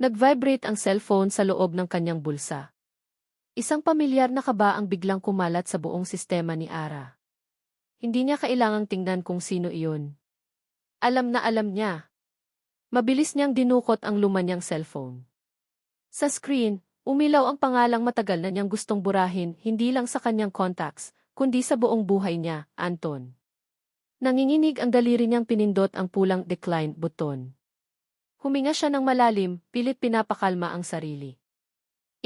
Nag-vibrate ang cellphone sa loob ng kanyang bulsa. Isang pamilyar na kaba ang biglang kumalat sa buong sistema ni Ara. Hindi niya kailangang tingnan kung sino iyon. Alam na alam niya. Mabilis niyang dinukot ang luma niyang cellphone. Sa screen, umilaw ang pangalang matagal na niyang gustong burahin hindi lang sa kanyang contacts, kundi sa buong buhay niya, Anton. Nanginginig ang daliri niyang pinindot ang pulang decline button. Huminga siya ng malalim, pilit pinapakalma ang sarili.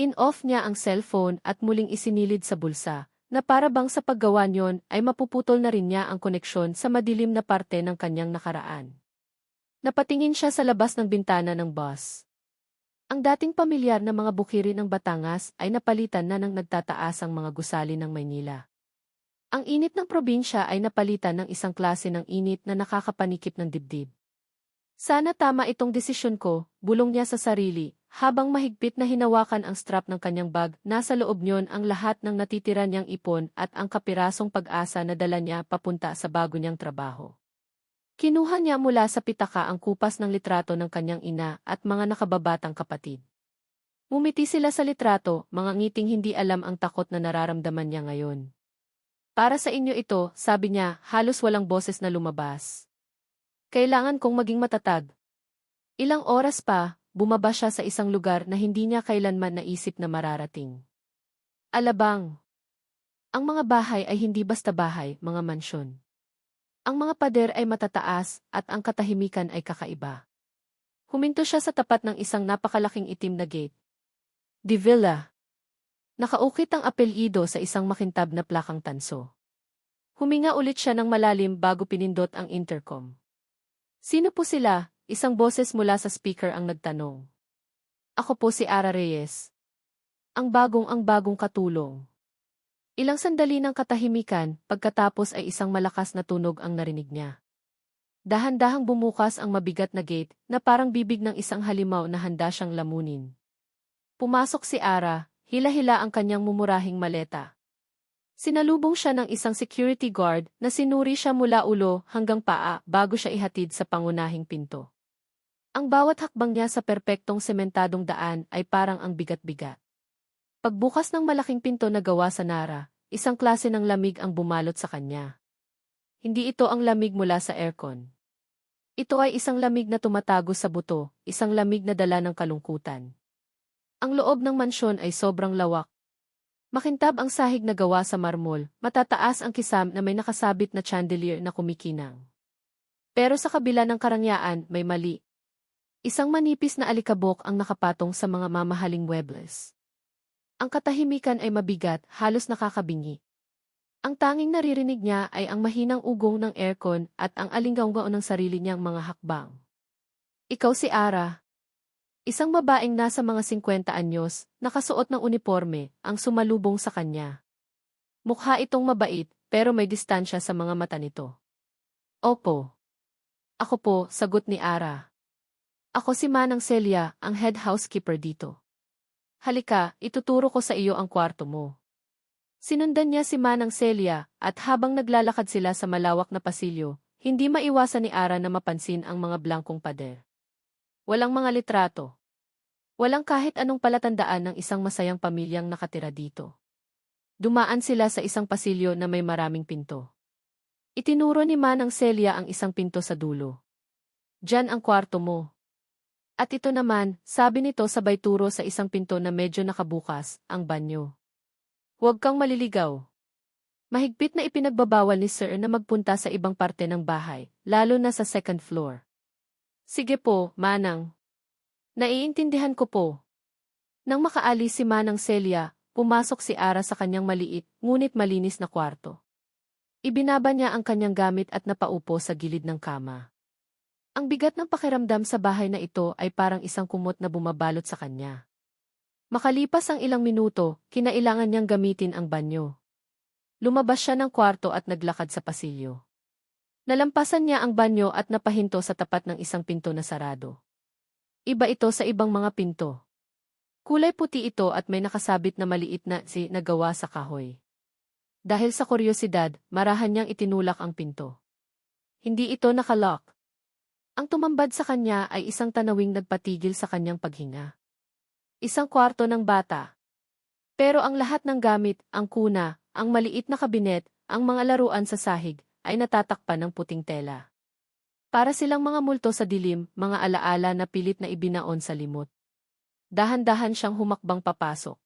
In-off niya ang cellphone at muling isinilid sa bulsa, na para bang sa paggawa niyon ay mapuputol na rin niya ang koneksyon sa madilim na parte ng kanyang nakaraan. Napatingin siya sa labas ng bintana ng bus. Ang dating pamilyar na mga bukiri ng Batangas ay napalitan na ng nagtataas ang mga gusali ng Maynila. Ang init ng probinsya ay napalitan ng isang klase ng init na nakakapanikip ng dibdib. Sana tama itong desisyon ko, bulong niya sa sarili, habang mahigpit na hinawakan ang strap ng kanyang bag, nasa loob niyon ang lahat ng natitira niyang ipon at ang kapirasong pag-asa na dala niya papunta sa bago niyang trabaho. Kinuha niya mula sa pitaka ang kupas ng litrato ng kanyang ina at mga nakababatang kapatid. Ngumiti sila sa litrato, mga ngiting hindi alam ang takot na nararamdaman niya ngayon. Para sa inyo ito, sabi niya, halos walang boses na lumabas. Kailangan kong maging matatag. Ilang oras pa, bumaba siya sa isang lugar na hindi niya kailanman naisip na mararating. Alabang. Ang mga bahay ay hindi basta bahay, mga mansyon. Ang mga pader ay matataas at ang katahimikan ay kakaiba. Huminto siya sa tapat ng isang napakalaking itim na gate. Di Villa. Nakaukit ang apelyido sa isang makintab na plakang tanso. Huminga ulit siya ng malalim bago pinindot ang intercom. Sino po sila? Isang boses mula sa speaker ang nagtanong. Ako po si Ara Reyes. Ang bagong katulong. Ilang sandali ng katahimikan, pagkatapos ay isang malakas na tunog ang narinig niya. Dahan-dahang bumukas ang mabigat na gate na parang bibig ng isang halimaw na handa siyang lamunin. Pumasok si Ara, hila-hila ang kanyang mumurahing maleta. Sinalubong siya ng isang security guard na sinuri siya mula ulo hanggang paa bago siya ihatid sa pangunahing pinto. Ang bawat hakbang niya sa perpektong sementadong daan ay parang ang bigat-bigat. Pagbukas ng malaking pinto na gawa sa Nara, isang klase ng lamig ang bumalot sa kanya. Hindi ito ang lamig mula sa aircon. Ito ay isang lamig na tumatago sa buto, isang lamig na dala ng kalungkutan. Ang loob ng mansyon ay sobrang lawak. Makintab ang sahig na gawa sa marmol, matataas ang kisam na may nakasabit na chandelier na kumikinang. Pero sa kabila ng karangyaan, may mali. Isang manipis na alikabok ang nakapatong sa mga mamahaling muebles. Ang katahimikan ay mabigat, halos nakakabingi. Ang tanging naririnig niya ay ang mahinang ugong ng aircon at ang alinggaw-ngao ng sarili niyang mga hakbang. Ikaw si Ara. Isang babaeng nasa mga 50 anyos, nakasuot ng uniforme, ang sumalubong sa kanya. Mukha itong mabait, pero may distansya sa mga mata nito. Opo. Ako po, sagot ni Ara. Ako si Manang Celia, ang head housekeeper dito. Halika, ituturo ko sa iyo ang kwarto mo. Sinundan niya si Manang Celia, at habang naglalakad sila sa malawak na pasilyo, hindi maiwasan ni Ara na mapansin ang mga blankong pader. Walang mga litrato. Walang kahit anong palatandaan ng isang masayang pamilyang nakatira dito. Dumaan sila sa isang pasilyo na may maraming pinto. Itinuro ni Manang Celia ang isang pinto sa dulo. Diyan ang kwarto mo. At ito naman, sabi nito sabay turo sa isang pinto na medyo nakabukas, ang banyo. Huwag kang maliligaw. Mahigpit na ipinagbabawal ni Sir na magpunta sa ibang parte ng bahay, lalo na sa second floor. Sige po, Manang. Naiintindihan ko po. Nang makaalis si Manang Celia, pumasok si Ara sa kanyang maliit, ngunit malinis na kwarto. Ibinaba niya ang kanyang gamit at napaupo sa gilid ng kama. Ang bigat ng pakiramdam sa bahay na ito ay parang isang kumot na bumabalot sa kanya. Makalipas ang ilang minuto, kinailangan niyang gamitin ang banyo. Lumabas siya ng kwarto at naglakad sa pasilyo. Nalampasan niya ang banyo at napahinto sa tapat ng isang pinto na sarado. Iba ito sa ibang mga pinto. Kulay puti ito at may nakasabit na maliit na nagawa sa kahoy. Dahil sa kuryosidad, marahan niyang itinulak ang pinto. Hindi ito nakalock. Ang tumambad sa kanya ay isang tanawing nagpatigil sa kanyang paghinga. Isang kwarto ng bata. Pero ang lahat ng gamit, ang kuna, ang maliit na kabinet, ang mga laruan sa sahig, ay natatakpan ng puting tela. Para silang mga multo sa dilim, mga alaala na pilit na ibinaon sa limot. Dahan-dahan siyang humakbang papasok.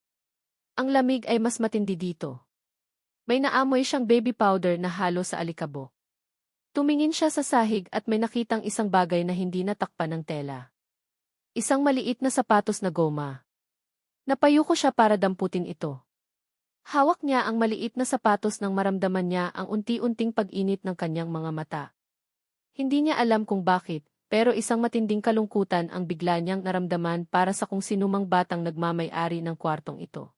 Ang lamig ay mas matindi dito. May naamoy siyang baby powder na halo sa alikabok. Tumingin siya sa sahig at may nakitang isang bagay na hindi natakpan ng tela. Isang maliit na sapatos na goma. Napayuko siya para damputin ito. Hawak niya ang maliit na sapatos nang maramdaman niya ang unti-unting pag-init ng kanyang mga mata. Hindi niya alam kung bakit, pero isang matinding kalungkutan ang bigla niyang naramdaman para sa kung sinumang batang nagmamay-ari ng kwartong ito.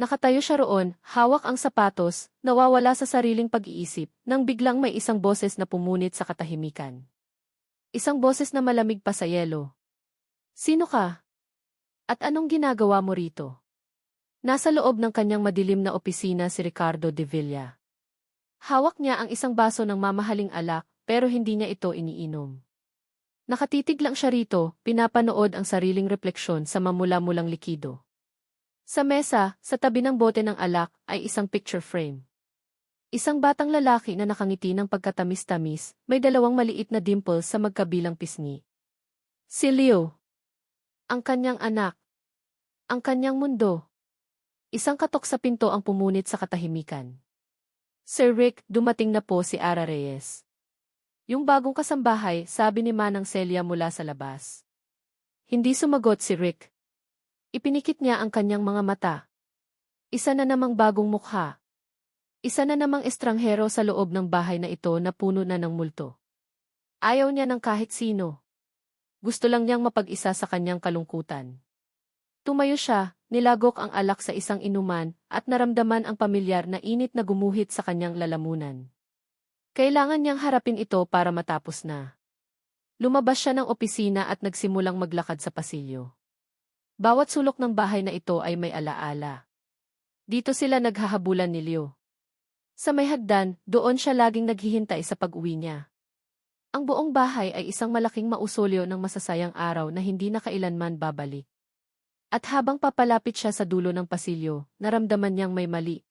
Nakatayo siya roon, hawak ang sapatos, nawawala sa sariling pag-iisip, nang biglang may isang boses na pumunit sa katahimikan. Isang boses na malamig pa sa yelo. "Sino ka? At anong ginagawa mo rito?" Nasa loob ng kanyang madilim na opisina si Ricardo de Villa. Hawak niya ang isang baso ng mamahaling alak, pero hindi niya ito iniinom. Nakatitig lang siya rito, pinapanood ang sariling refleksyon sa mamula-mulang likido. Sa mesa, sa tabi ng bote ng alak, ay isang picture frame. Isang batang lalaki na nakangiti ng pagkatamis-tamis, may dalawang maliit na dimples sa magkabilang pisngi. Si Leo. Ang kanyang anak. Ang kanyang mundo. Isang katok sa pinto ang pumunit sa katahimikan. "Sir Rick, dumating na po si Ara Reyes." Yung bagong kasambahay, sabi ni Manang Celia mula sa labas. Hindi sumagot si Rick. Ipinikit niya ang kanyang mga mata. Isa na namang bagong mukha. Isa na namang estranghero sa loob ng bahay na ito na puno na ng multo. Ayaw niya ng kahit sino. Gusto lang niyang mapag-isa sa kanyang kalungkutan. Tumayo siya, nilagok ang alak sa isang inuman, at naramdaman ang pamilyar na init na gumuhit sa kanyang lalamunan. Kailangan niyang harapin ito para matapos na. Lumabas siya ng opisina at nagsimulang maglakad sa pasilyo. Bawat sulok ng bahay na ito ay may alaala. Dito sila naghahabulan ni Leo. Sa may hagdan, doon siya laging naghihintay sa pag-uwi niya. Ang buong bahay ay isang malaking mausolyo ng masasayang araw na hindi na kailanman babalik. At habang papalapit siya sa dulo ng pasilyo, naramdaman niyang may mali.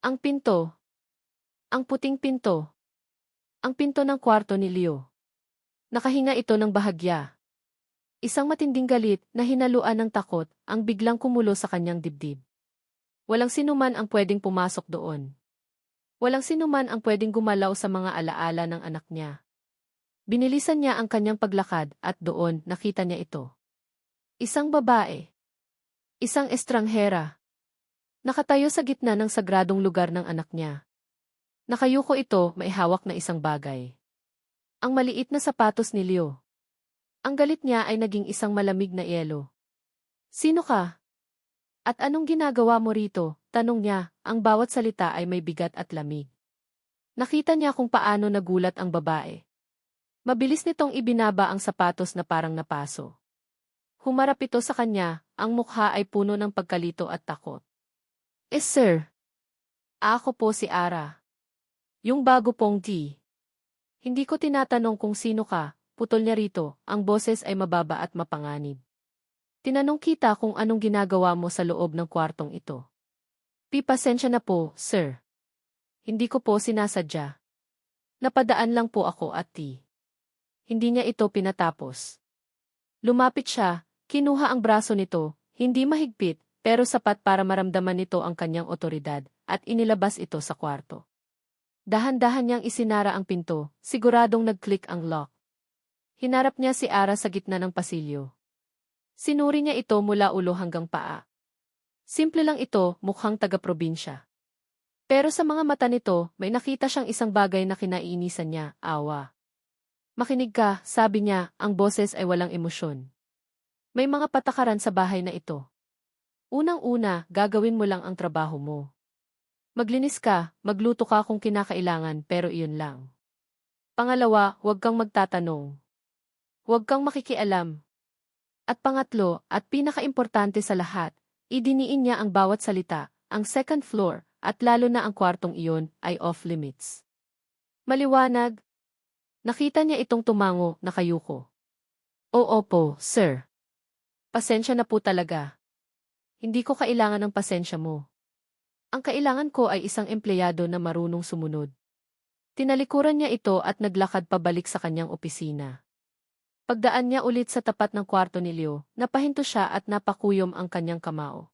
Ang pinto. Ang puting pinto. Ang pinto ng kwarto ni Leo. Nakahinga ito ng bahagya. Isang matinding galit na hinaluan ng takot ang biglang kumulo sa kanyang dibdib. Walang sinuman ang pwedeng pumasok doon. Walang sinuman ang pwedeng gumalaw sa mga alaala ng anak niya. Binilisan niya ang kanyang paglakad at doon nakita niya ito. Isang babae. Isang estranghera. Nakatayo sa gitna ng sagradong lugar ng anak niya. Nakayuko ito, may hawak na isang bagay. Ang maliit na sapatos ni Leo. Ang galit niya ay naging isang malamig na yelo. "Sino ka? At anong ginagawa mo rito?" tanong niya, ang bawat salita ay may bigat at lamig. Nakita niya kung paano nagulat ang babae. Mabilis nitong ibinaba ang sapatos na parang napaso. Humarap ito sa kanya, ang mukha ay puno ng pagkalito at takot. Sir. Ako po si Ara. Yung bago pong T. Hindi ko tinatanong kung sino ka, putol niya rito, ang boses ay mababa at mapanganib. Tinanong kita kung anong ginagawa mo sa loob ng kwartong ito. Pasensya na po, sir. Hindi ko po sinasadya. Napadaan lang po ako at T. Hindi niya ito pinatapos. Lumapit siya, kinuha ang braso nito, hindi mahigpit, pero sapat para maramdaman nito ang kanyang otoridad, at inilabas ito sa kwarto. Dahan-dahan niyang isinara ang pinto, siguradong nag-click ang lock. Hinarap niya si Ara sa gitna ng pasilyo. Sinuri niya ito mula ulo hanggang paa. Simple lang ito, mukhang taga-probinsya. Pero sa mga mata nito, may nakita siyang isang bagay na kinaiinisan niya, awa. "Makinig ka," sabi niya, ang boses ay walang emosyon. "May mga patakaran sa bahay na ito. Unang-una, gagawin mo lang ang trabaho mo. Maglinis ka, magluto ka kung kinakailangan, pero iyon lang. Pangalawa, huwag kang magtatanong. Huwag kang makikialam. At pangatlo, at pinakaimportante sa lahat, idiniin niya ang bawat salita, ang second floor, at lalo na ang kwartong iyon, ay off-limits." Maliwanag? Nakita niya itong tumango, nakayuko. Oo po, sir. Pasensya na po talaga. Hindi ko kailangan ng pasensya mo. Ang kailangan ko ay isang empleyado na marunong sumunod. Tinalikuran niya ito at naglakad pabalik sa kanyang opisina. Pagdaan niya ulit sa tapat ng kwarto ni Leo, napahinto siya at napakuyom ang kanyang kamao.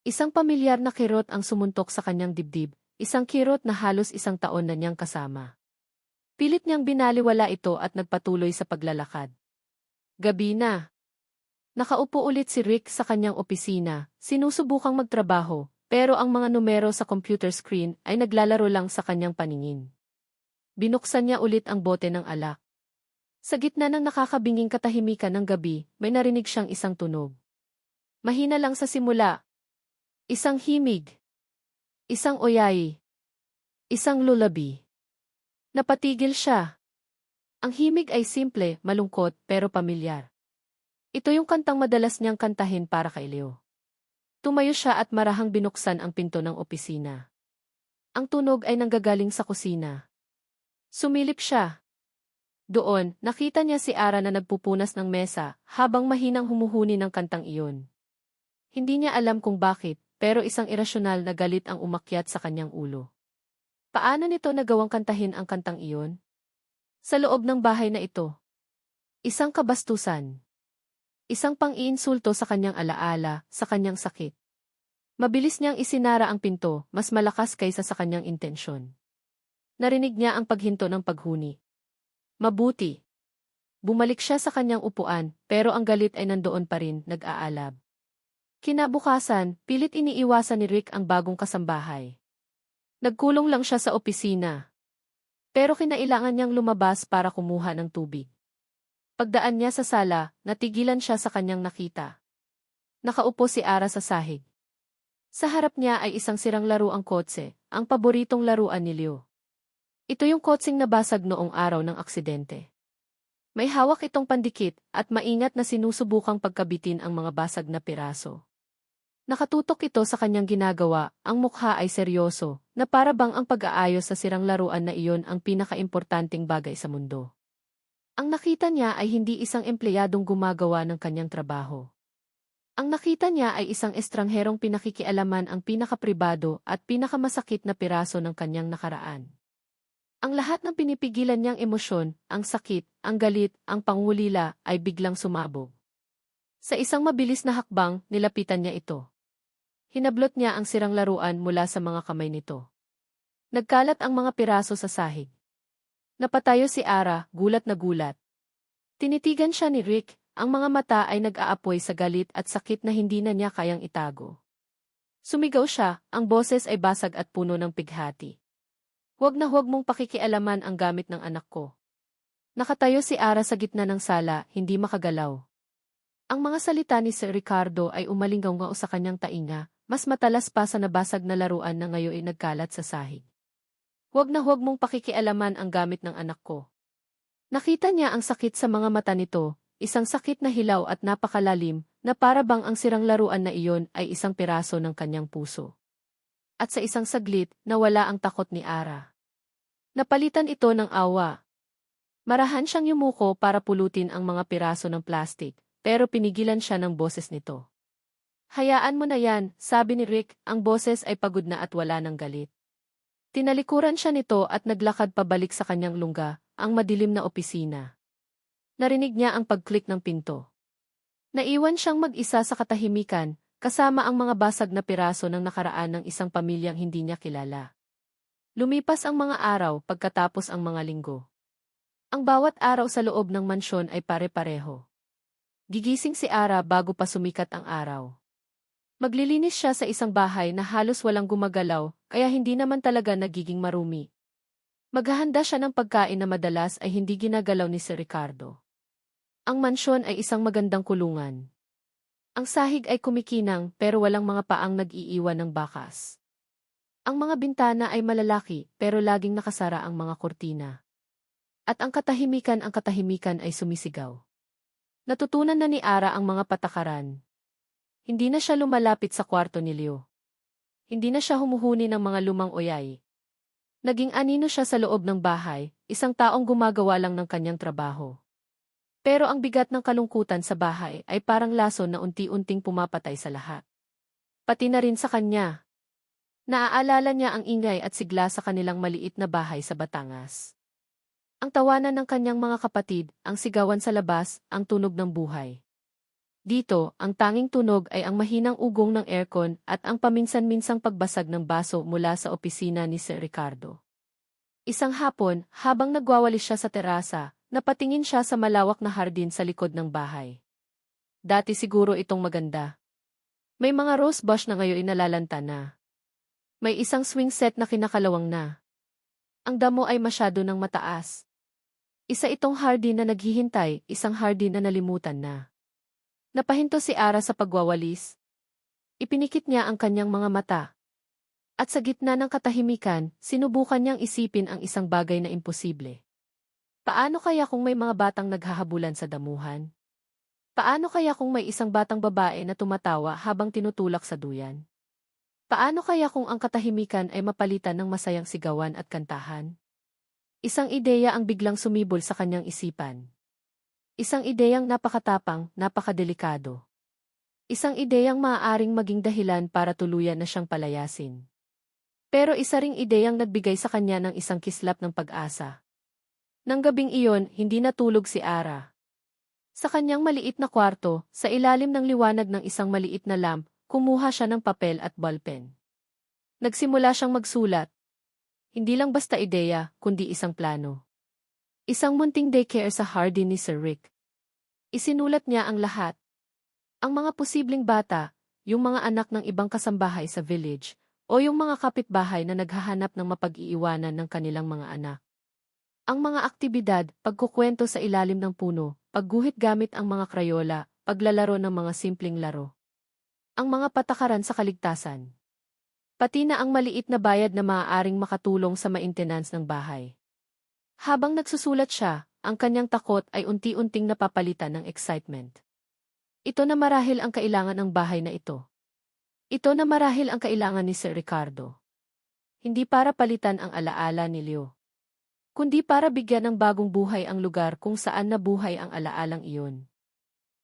Isang pamilyar na kirot ang sumuntok sa kanyang dibdib, isang kirot na halos isang taon na niyang kasama. Pilit niyang binaliwala ito at nagpatuloy sa paglalakad. Gabi na. Nakaupo ulit si Rick sa kanyang opisina, sinusubukang magtrabaho, pero ang mga numero sa computer screen ay naglalaro lang sa kanyang paningin. Binuksan niya ulit ang bote ng alak. Sa gitna ng nakakabinging katahimikan ng gabi, may narinig siyang isang tunog. Mahina lang sa simula. Isang himig. Isang oyay. Isang lullaby. Napatigil siya. Ang himig ay simple, malungkot, pero pamilyar. Ito yung kantang madalas niyang kantahin para kay Leo. Tumayo siya at marahang binuksan ang pinto ng opisina. Ang tunog ay nanggagaling sa kusina. Sumilip siya. Doon, nakita niya si Ara na nagpupunas ng mesa, habang mahinang humuhuni ng kantang iyon. Hindi niya alam kung bakit, pero isang irasyonal na galit ang umakyat sa kanyang ulo. Paano nito nagawang kantahin ang kantang iyon? Sa loob ng bahay na ito. Isang kabastusan. Isang pang-iinsulto sa kanyang alaala, sa kanyang sakit. Mabilis niyang isinara ang pinto, mas malakas kaysa sa kanyang intensyon. Narinig niya ang paghinto ng paghuni. Mabuti. Bumalik siya sa kanyang upuan, pero ang galit ay nandoon pa rin, nag-aalab. Kinabukasan, pilit iniiwasan ni Rick ang bagong kasambahay. Nagkulong lang siya sa opisina. Pero kinailangan niyang lumabas para kumuha ng tubig. Pagdaan niya sa sala, natigilan siya sa kanyang nakita. Nakaupo si Ara sa sahig. Sa harap niya ay isang sirang laruang kotse, ang paboritong laruan ni Leo. Ito yung kotseng nabasag noong araw ng aksidente. May hawak itong pandikit at maingat na sinusubukang pagkabitin ang mga basag na piraso. Nakatutok ito sa kanyang ginagawa, ang mukha ay seryoso, na para bang ang pag-aayos sa sirang laruan na iyon ang pinakaimportanteng bagay sa mundo. Ang nakita niya ay hindi isang empleyadong gumagawa ng kanyang trabaho. Ang nakita niya ay isang estrangherong pinakikialaman ang pinakapribado at pinakamasakit na piraso ng kanyang nakaraan. Ang lahat ng pinipigilan niyang emosyon, ang sakit, ang galit, ang pangulila, ay biglang sumabog. Sa isang mabilis na hakbang, nilapitan niya ito. Hinablot niya ang sirang laruan mula sa mga kamay nito. Nagkalat ang mga piraso sa sahig. Napatayo si Ara, gulat na gulat. Tinitigan siya ni Rick, ang mga mata ay nag-aapoy sa galit at sakit na hindi na niya kayang itago. Sumigaw siya, ang boses ay basag at puno ng pighati. Huwag na huwag mong pakikialaman ang gamit ng anak ko. Nakatayo si Ara sa gitna ng sala, hindi makagalaw. Ang mga salita ni Sir Ricardo ay umalinggaw sa kanyang tainga, mas matalas pa sa nabasag na laruan na ngayon ay nagkalat sa sahig. Huwag na huwag mong pakikialaman ang gamit ng anak ko. Nakita niya ang sakit sa mga mata nito, isang sakit na hilaw at napakalalim, na para bang ang sirang laruan na iyon ay isang piraso ng kanyang puso. At sa isang saglit, nawala ang takot ni Ara. Napalitan ito ng awa. Marahan siyang yumuko para pulutin ang mga piraso ng plastik, pero pinigilan siya ng boses nito. Hayaan mo na yan, sabi ni Rick, ang boses ay pagod na at wala ng galit. Tinalikuran siya nito at naglakad pabalik sa kanyang lungga, ang madilim na opisina. Narinig niya ang pag-click ng pinto. Naiwan siyang mag-isa sa katahimikan, kasama ang mga basag na piraso ng nakaraan ng isang pamilyang hindi niya kilala. Lumipas ang mga araw pagkatapos ang mga linggo. Ang bawat araw sa loob ng mansyon ay pare-pareho. Gigising si Ara bago pa sumikat ang araw. Maglilinis siya sa isang bahay na halos walang gumagalaw, kaya hindi naman talaga nagiging marumi. Maghahanda siya ng pagkain na madalas ay hindi ginagalaw ni Sir Ricardo. Ang mansyon ay isang magandang kulungan. Ang sahig ay kumikinang pero walang mga paang nag-iiwan ng bakas. Ang mga bintana ay malalaki pero laging nakasara ang mga kurtina. At ang katahimikan ay sumisigaw. Natutunan na ni Ara ang mga patakaran. Hindi na siya lumalapit sa kwarto ni Leo. Hindi na siya humuhuni ng mga lumang oyay. Naging anino siya sa loob ng bahay, isang taong gumagawa lang ng kanyang trabaho. Pero ang bigat ng kalungkutan sa bahay ay parang lason na unti-unting pumapatay sa lahat. Pati na rin sa kanya. Naaalala niya ang ingay at sigla sa kanilang maliit na bahay sa Batangas. Ang tawanan ng kanyang mga kapatid, ang sigawan sa labas, ang tunog ng buhay. Dito, ang tanging tunog ay ang mahinang ugong ng aircon at ang paminsan-minsang pagbasag ng baso mula sa opisina ni Sir Ricardo. Isang hapon, habang nagwawalis siya sa terasa, napatingin siya sa malawak na hardin sa likod ng bahay. Dati siguro itong maganda. May mga rose bush na ngayon inalalanta na. May isang swing set na kinakalawang na. Ang damo ay masyado ng mataas. Isa itong hardin na naghihintay, isang hardin na nalimutan na. Napahinto si Ara sa pagwawalis. Ipinikit niya ang kanyang mga mata. At sa gitna ng katahimikan, sinubukan niyang isipin ang isang bagay na imposible. Paano kaya kung may mga batang naghahabulan sa damuhan? Paano kaya kung may isang batang babae na tumatawa habang tinutulak sa duyan? Paano kaya kung ang katahimikan ay mapalitan ng masayang sigawan at kantahan? Isang ideya ang biglang sumibol sa kanyang isipan. Isang ideyang napakatapang, napakadelikado. Isang ideyang maaaring maging dahilan para tuluyan na siyang palayasin. Pero isa ring ideyang nagbigay sa kanya ng isang kislap ng pag-asa. Nang gabing iyon, hindi natulog si Ara. Sa kanyang maliit na kwarto, sa ilalim ng liwanag ng isang maliit na lamp, kumuha siya ng papel at ballpen. Nagsimula siyang magsulat. Hindi lang basta ideya, kundi isang plano. Isang munting daycare sa hardin ni Sir Rick. Isinulat niya ang lahat. Ang mga posibleng bata, yung mga anak ng ibang kasambahay sa village, o yung mga kapitbahay na naghahanap ng mapag-iiwanan ng kanilang mga anak. Ang mga aktibidad, pagkukwento sa ilalim ng puno, pagguhit gamit ang mga krayola, paglalaro ng mga simpleng laro. Ang mga patakaran sa kaligtasan. Pati na ang maliit na bayad na maaaring makatulong sa maintenance ng bahay. Habang nagsusulat siya, ang kanyang takot ay unti-unting napapalitan ng excitement. Ito na marahil ang kailangan ng bahay na ito. Ito na marahil ang kailangan ni Sir Ricardo. Hindi para palitan ang alaala ni Leo, kundi para bigyan ng bagong buhay ang lugar kung saan nabuhay ang alaalang iyon.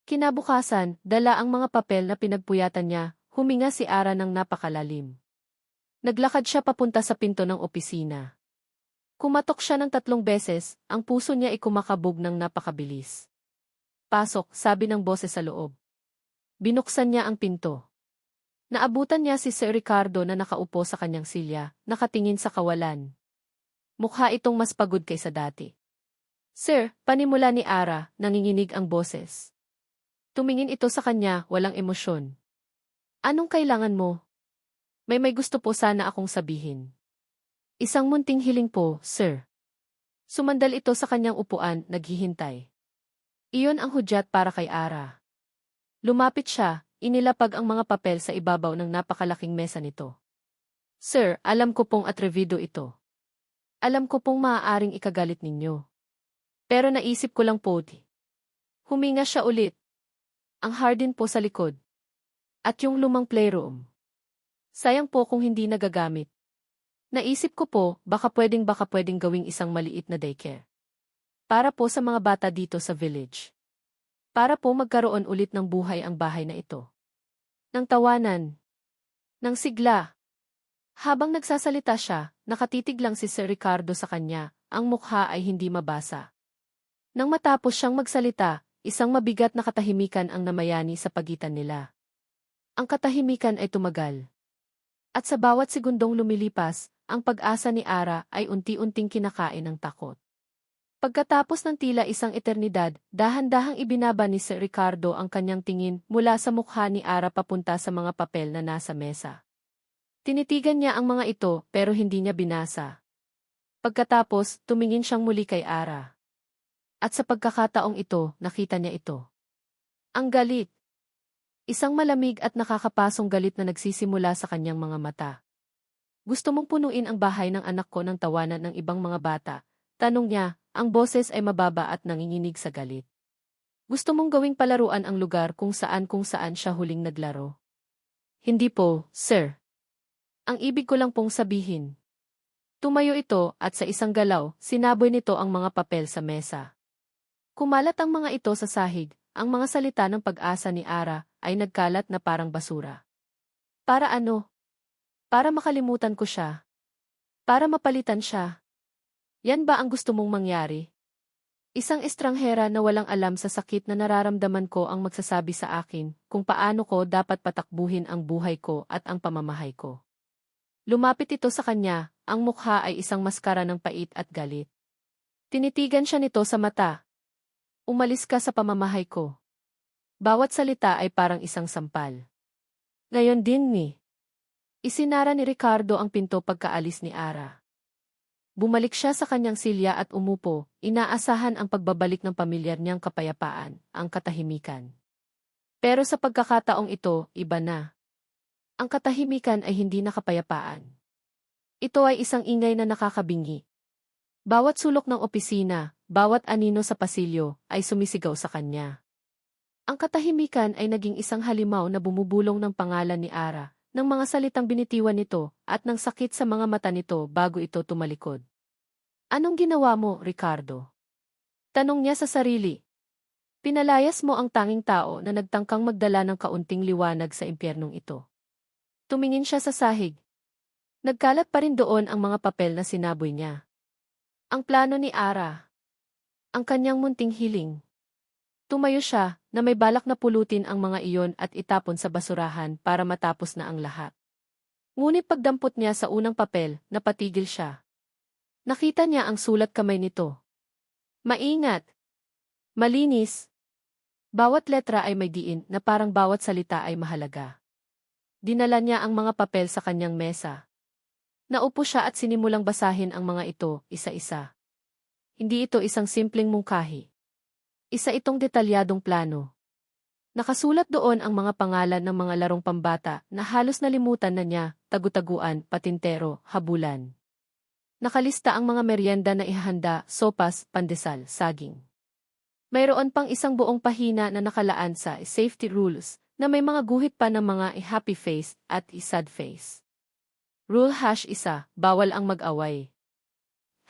Kinabukasan, dala ang mga papel na pinagpuyatan niya, huminga si Ara ng napakalalim. Naglakad siya papunta sa pinto ng opisina. Kumatok siya ng 3 beses, ang puso niya ay kumakabog ng napakabilis. Pasok, sabi ng boses sa loob. Binuksan niya ang pinto. Naabutan niya si Sir Ricardo na nakaupo sa kanyang silya, nakatingin sa kawalan. Mukha itong mas pagod kaysa dati. Sir, panimula ni Ara, nanginginig ang boses. Tumingin ito sa kanya, walang emosyon. Anong kailangan mo? May gusto po sana akong sabihin. Isang munting hiling po, sir. Sumandal ito sa kanyang upuan, naghihintay. Iyon ang hudyat para kay Ara. Lumapit siya, inilapag ang mga papel sa ibabaw ng napakalaking mesa nito. Sir, alam ko pong atrevido ito. Alam ko pong maaaring ikagalit ninyo. Pero naisip ko lang po. Huminga siya ulit. Ang hardin po sa likod. At yung lumang playroom. Sayang po kung hindi nagagamit. Naisip ko po, baka pwedeng gawing isang maliit na daycare. Para po sa mga bata dito sa village. Para po magkaroon ulit ng buhay ang bahay na ito. Nang tawanan. Nang sigla. Habang nagsasalita siya, nakatitig lang si Sir Ricardo sa kanya, ang mukha ay hindi mabasa. Nang matapos siyang magsalita, isang mabigat na katahimikan ang namayani sa pagitan nila. Ang katahimikan ay tumagal. At sa bawat segundong lumilipas, ang pag-asa ni Ara ay unti-unting kinakain ng takot. Pagkatapos ng tila isang eternidad, dahan-dahang ibinaba ni Sir Ricardo ang kanyang tingin mula sa mukha ni Ara papunta sa mga papel na nasa mesa. Tinitigan niya ang mga ito pero hindi niya binasa. Pagkatapos, tumingin siyang muli kay Ara. At sa pagkakataong ito, nakita niya ito. Ang galit. Isang malamig at nakakapasong galit na nagsisimula sa kanyang mga mata. Gusto mong punuin ang bahay ng anak ko ng tawanan ng ibang mga bata? Tanong niya, ang boses ay mababa at nanginginig sa galit. Gusto mong gawing palaruan ang lugar kung saan siya huling naglaro? Hindi po, sir. Ang ibig ko lang pong sabihin. Tumayo ito at sa isang galaw, sinaboy nito ang mga papel sa mesa. Kumalat ang mga ito sa sahig, ang mga salita ng pag-asa ni Ara ay nagkalat na parang basura. Para ano? Para makalimutan ko siya. Para mapalitan siya. Yan ba ang gusto mong mangyari? Isang estranghera na walang alam sa sakit na nararamdaman ko ang magsasabi sa akin kung paano ko dapat patakbuhin ang buhay ko at ang pamamahay ko. Lumapit ito sa kanya, ang mukha ay isang maskara ng pait at galit. Tinitigan siya nito sa mata. Umalis ka sa pamamahay ko. Bawat salita ay parang isang sampal. Ngayon din ni. Isinara ni Ricardo ang pinto pagkaalis ni Ara. Bumalik siya sa kanyang silya at umupo, inaasahan ang pagbabalik ng pamilyar niyang kapayapaan, ang katahimikan. Pero sa pagkakataong ito, iba na. Ang katahimikan ay hindi na kapayapaan. Ito ay isang ingay na nakakabingi. Bawat sulok ng opisina, bawat anino sa pasilyo, ay sumisigaw sa kanya. Ang katahimikan ay naging isang halimaw na bumubulong ng pangalan ni Ara, ng mga salitang binitiwan nito, at ng sakit sa mga mata nito bago ito tumalikod. Anong ginawa mo, Ricardo? Tanong niya sa sarili. Pinalayas mo ang tanging tao na nagtangkang magdala ng kaunting liwanag sa impyernong ito. Tumingin siya sa sahig. Nagkalat pa rin doon ang mga papel na sinaboy niya. Ang plano ni Ara. Ang kanyang munting hiling. Tumayo siya, na may balak na pulutin ang mga iyon at itapon sa basurahan para matapos na ang lahat. Ngunit pagdampot niya sa unang papel, napatigil siya. Nakita niya ang sulat kamay nito. Maingat. Malinis. Bawat letra ay may diin na parang bawat salita ay mahalaga. Dinala niya ang mga papel sa kanyang mesa. Naupo siya at sinimulang basahin ang mga ito, isa-isa. Hindi ito isang simpleng mungkahi. Isa itong detalyadong plano. Nakasulat doon ang mga pangalan ng mga larong pambata na halos nalimutan na niya, tagu-taguan, patintero, habulan. Nakalista ang mga merienda na ihahanda, sopas, pandesal, saging. Mayroon pang isang buong pahina na nakalaan sa safety rules na may mga guhit pa ng mga happy face at sad face. Rule #1, bawal ang mag-away.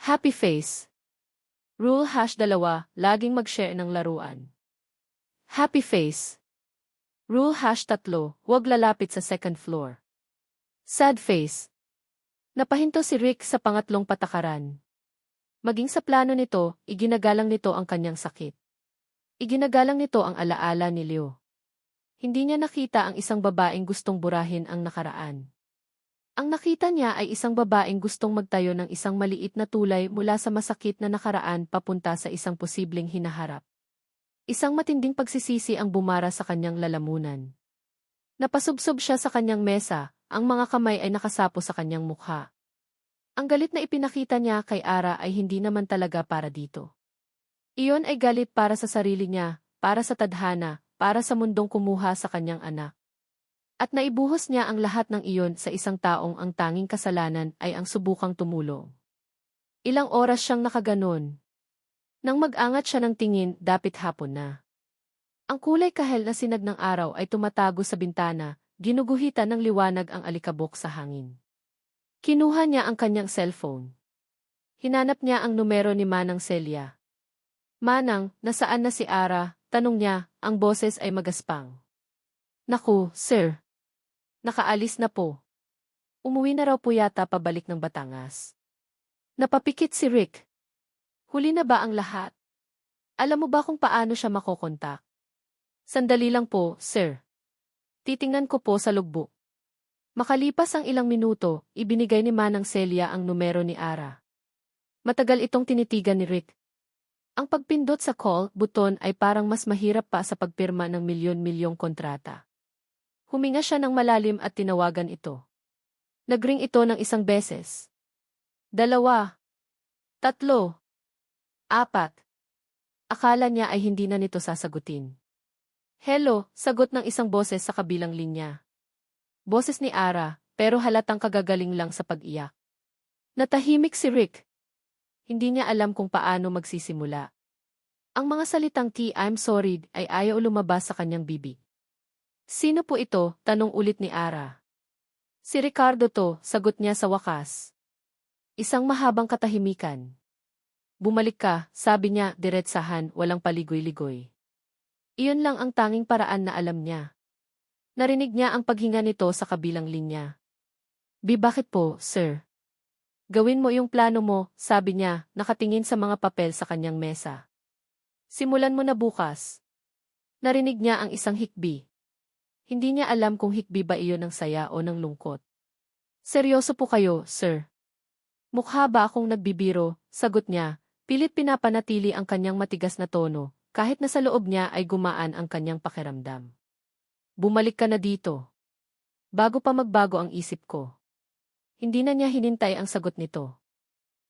Happy face. Rule #2, laging mag-share ng laruan. Happy face. Rule #3, huwag lalapit sa second floor. Sad face. Napahinto si Rick sa pangatlong patakaran. Maging sa plano nito, iginagalang nito ang kanyang sakit. Iginagalang nito ang alaala ni Leo. Hindi niya nakita ang isang babaeng gustong burahin ang nakaraan. Ang nakita niya ay isang babaeng gustong magtayo ng isang maliit na tulay mula sa masakit na nakaraan papunta sa isang posibleng hinaharap. Isang matinding pagsisisi ang bumara sa kanyang lalamunan. Napasubsob siya sa kanyang mesa, ang mga kamay ay nakasapo sa kanyang mukha. Ang galit na ipinakita niya kay Ara ay hindi naman talaga para dito. Iyon ay galit para sa sarili niya, para sa tadhana, para sa mundong kumuha sa kanyang anak. At naibuhos niya ang lahat ng iyon sa isang taong ang tanging kasalanan ay ang subukang tumulong. Ilang oras siyang nakaganon. Nang mag-angat siya ng tingin, dapit hapon na. Ang kulay kahel na sinag ng araw ay tumatago sa bintana, ginuguhitan ng liwanag ang alikabok sa hangin. Kinuha niya ang kanyang cellphone. Hinanap niya ang numero ni Manang Celia. Manang, nasaan na si Ara? Tanong niya, ang boses ay magaspang. Naku, sir. Nakaalis na po. Umuwi na raw po yata pabalik ng Batangas. Napapikit si Rick. Huli na ba ang lahat? Alam mo ba kung paano siya makokontak? Sandali lang po, sir. Titingnan ko po sa logbook. Makalipas ang ilang minuto, ibinigay ni Manang Celia ang numero ni Ara. Matagal itong tinitigan ni Rick. Ang pagpindot sa call button ay parang mas mahirap pa sa pagpirma ng milyon-milyong kontrata. Huminga siya ng malalim at tinawagan ito. Nagring ito ng isang beses. 2, 3, 4. Akala niya ay hindi na nito sasagutin. Hello, sagot ng isang boses sa kabilang linya. Boses ni Ara, pero halatang kagagaling lang sa pag-iyak. Natahimik si Rick. Hindi niya alam kung paano magsisimula. Ang mga salitang I'm sorry ay ayaw lumabas sa kanyang bibig. Sino po ito? Tanong ulit ni Ara. Si Ricardo to, sagot niya sa wakas. Isang mahabang katahimikan. Bumalik ka, sabi niya, diretsahan, walang paligoy-ligoy. Iyon lang ang tanging paraan na alam niya. Narinig niya ang paghinga nito sa kabilang linya. Bakit po, sir? Gawin mo yung plano mo, sabi niya, nakatingin sa mga papel sa kanyang mesa. Simulan mo na bukas. Narinig niya ang isang hikbi. Hindi niya alam kung hikbi ba iyon ng saya o ng lungkot. Seryoso po kayo, sir? Mukha ba akong nagbibiro, sagot niya, pilit pinapanatili ang kanyang matigas na tono, kahit na sa loob niya ay gumaan ang kanyang pakiramdam. Bumalik ka na dito. Bago pa magbago ang isip ko. Hindi na niya hinintay ang sagot nito.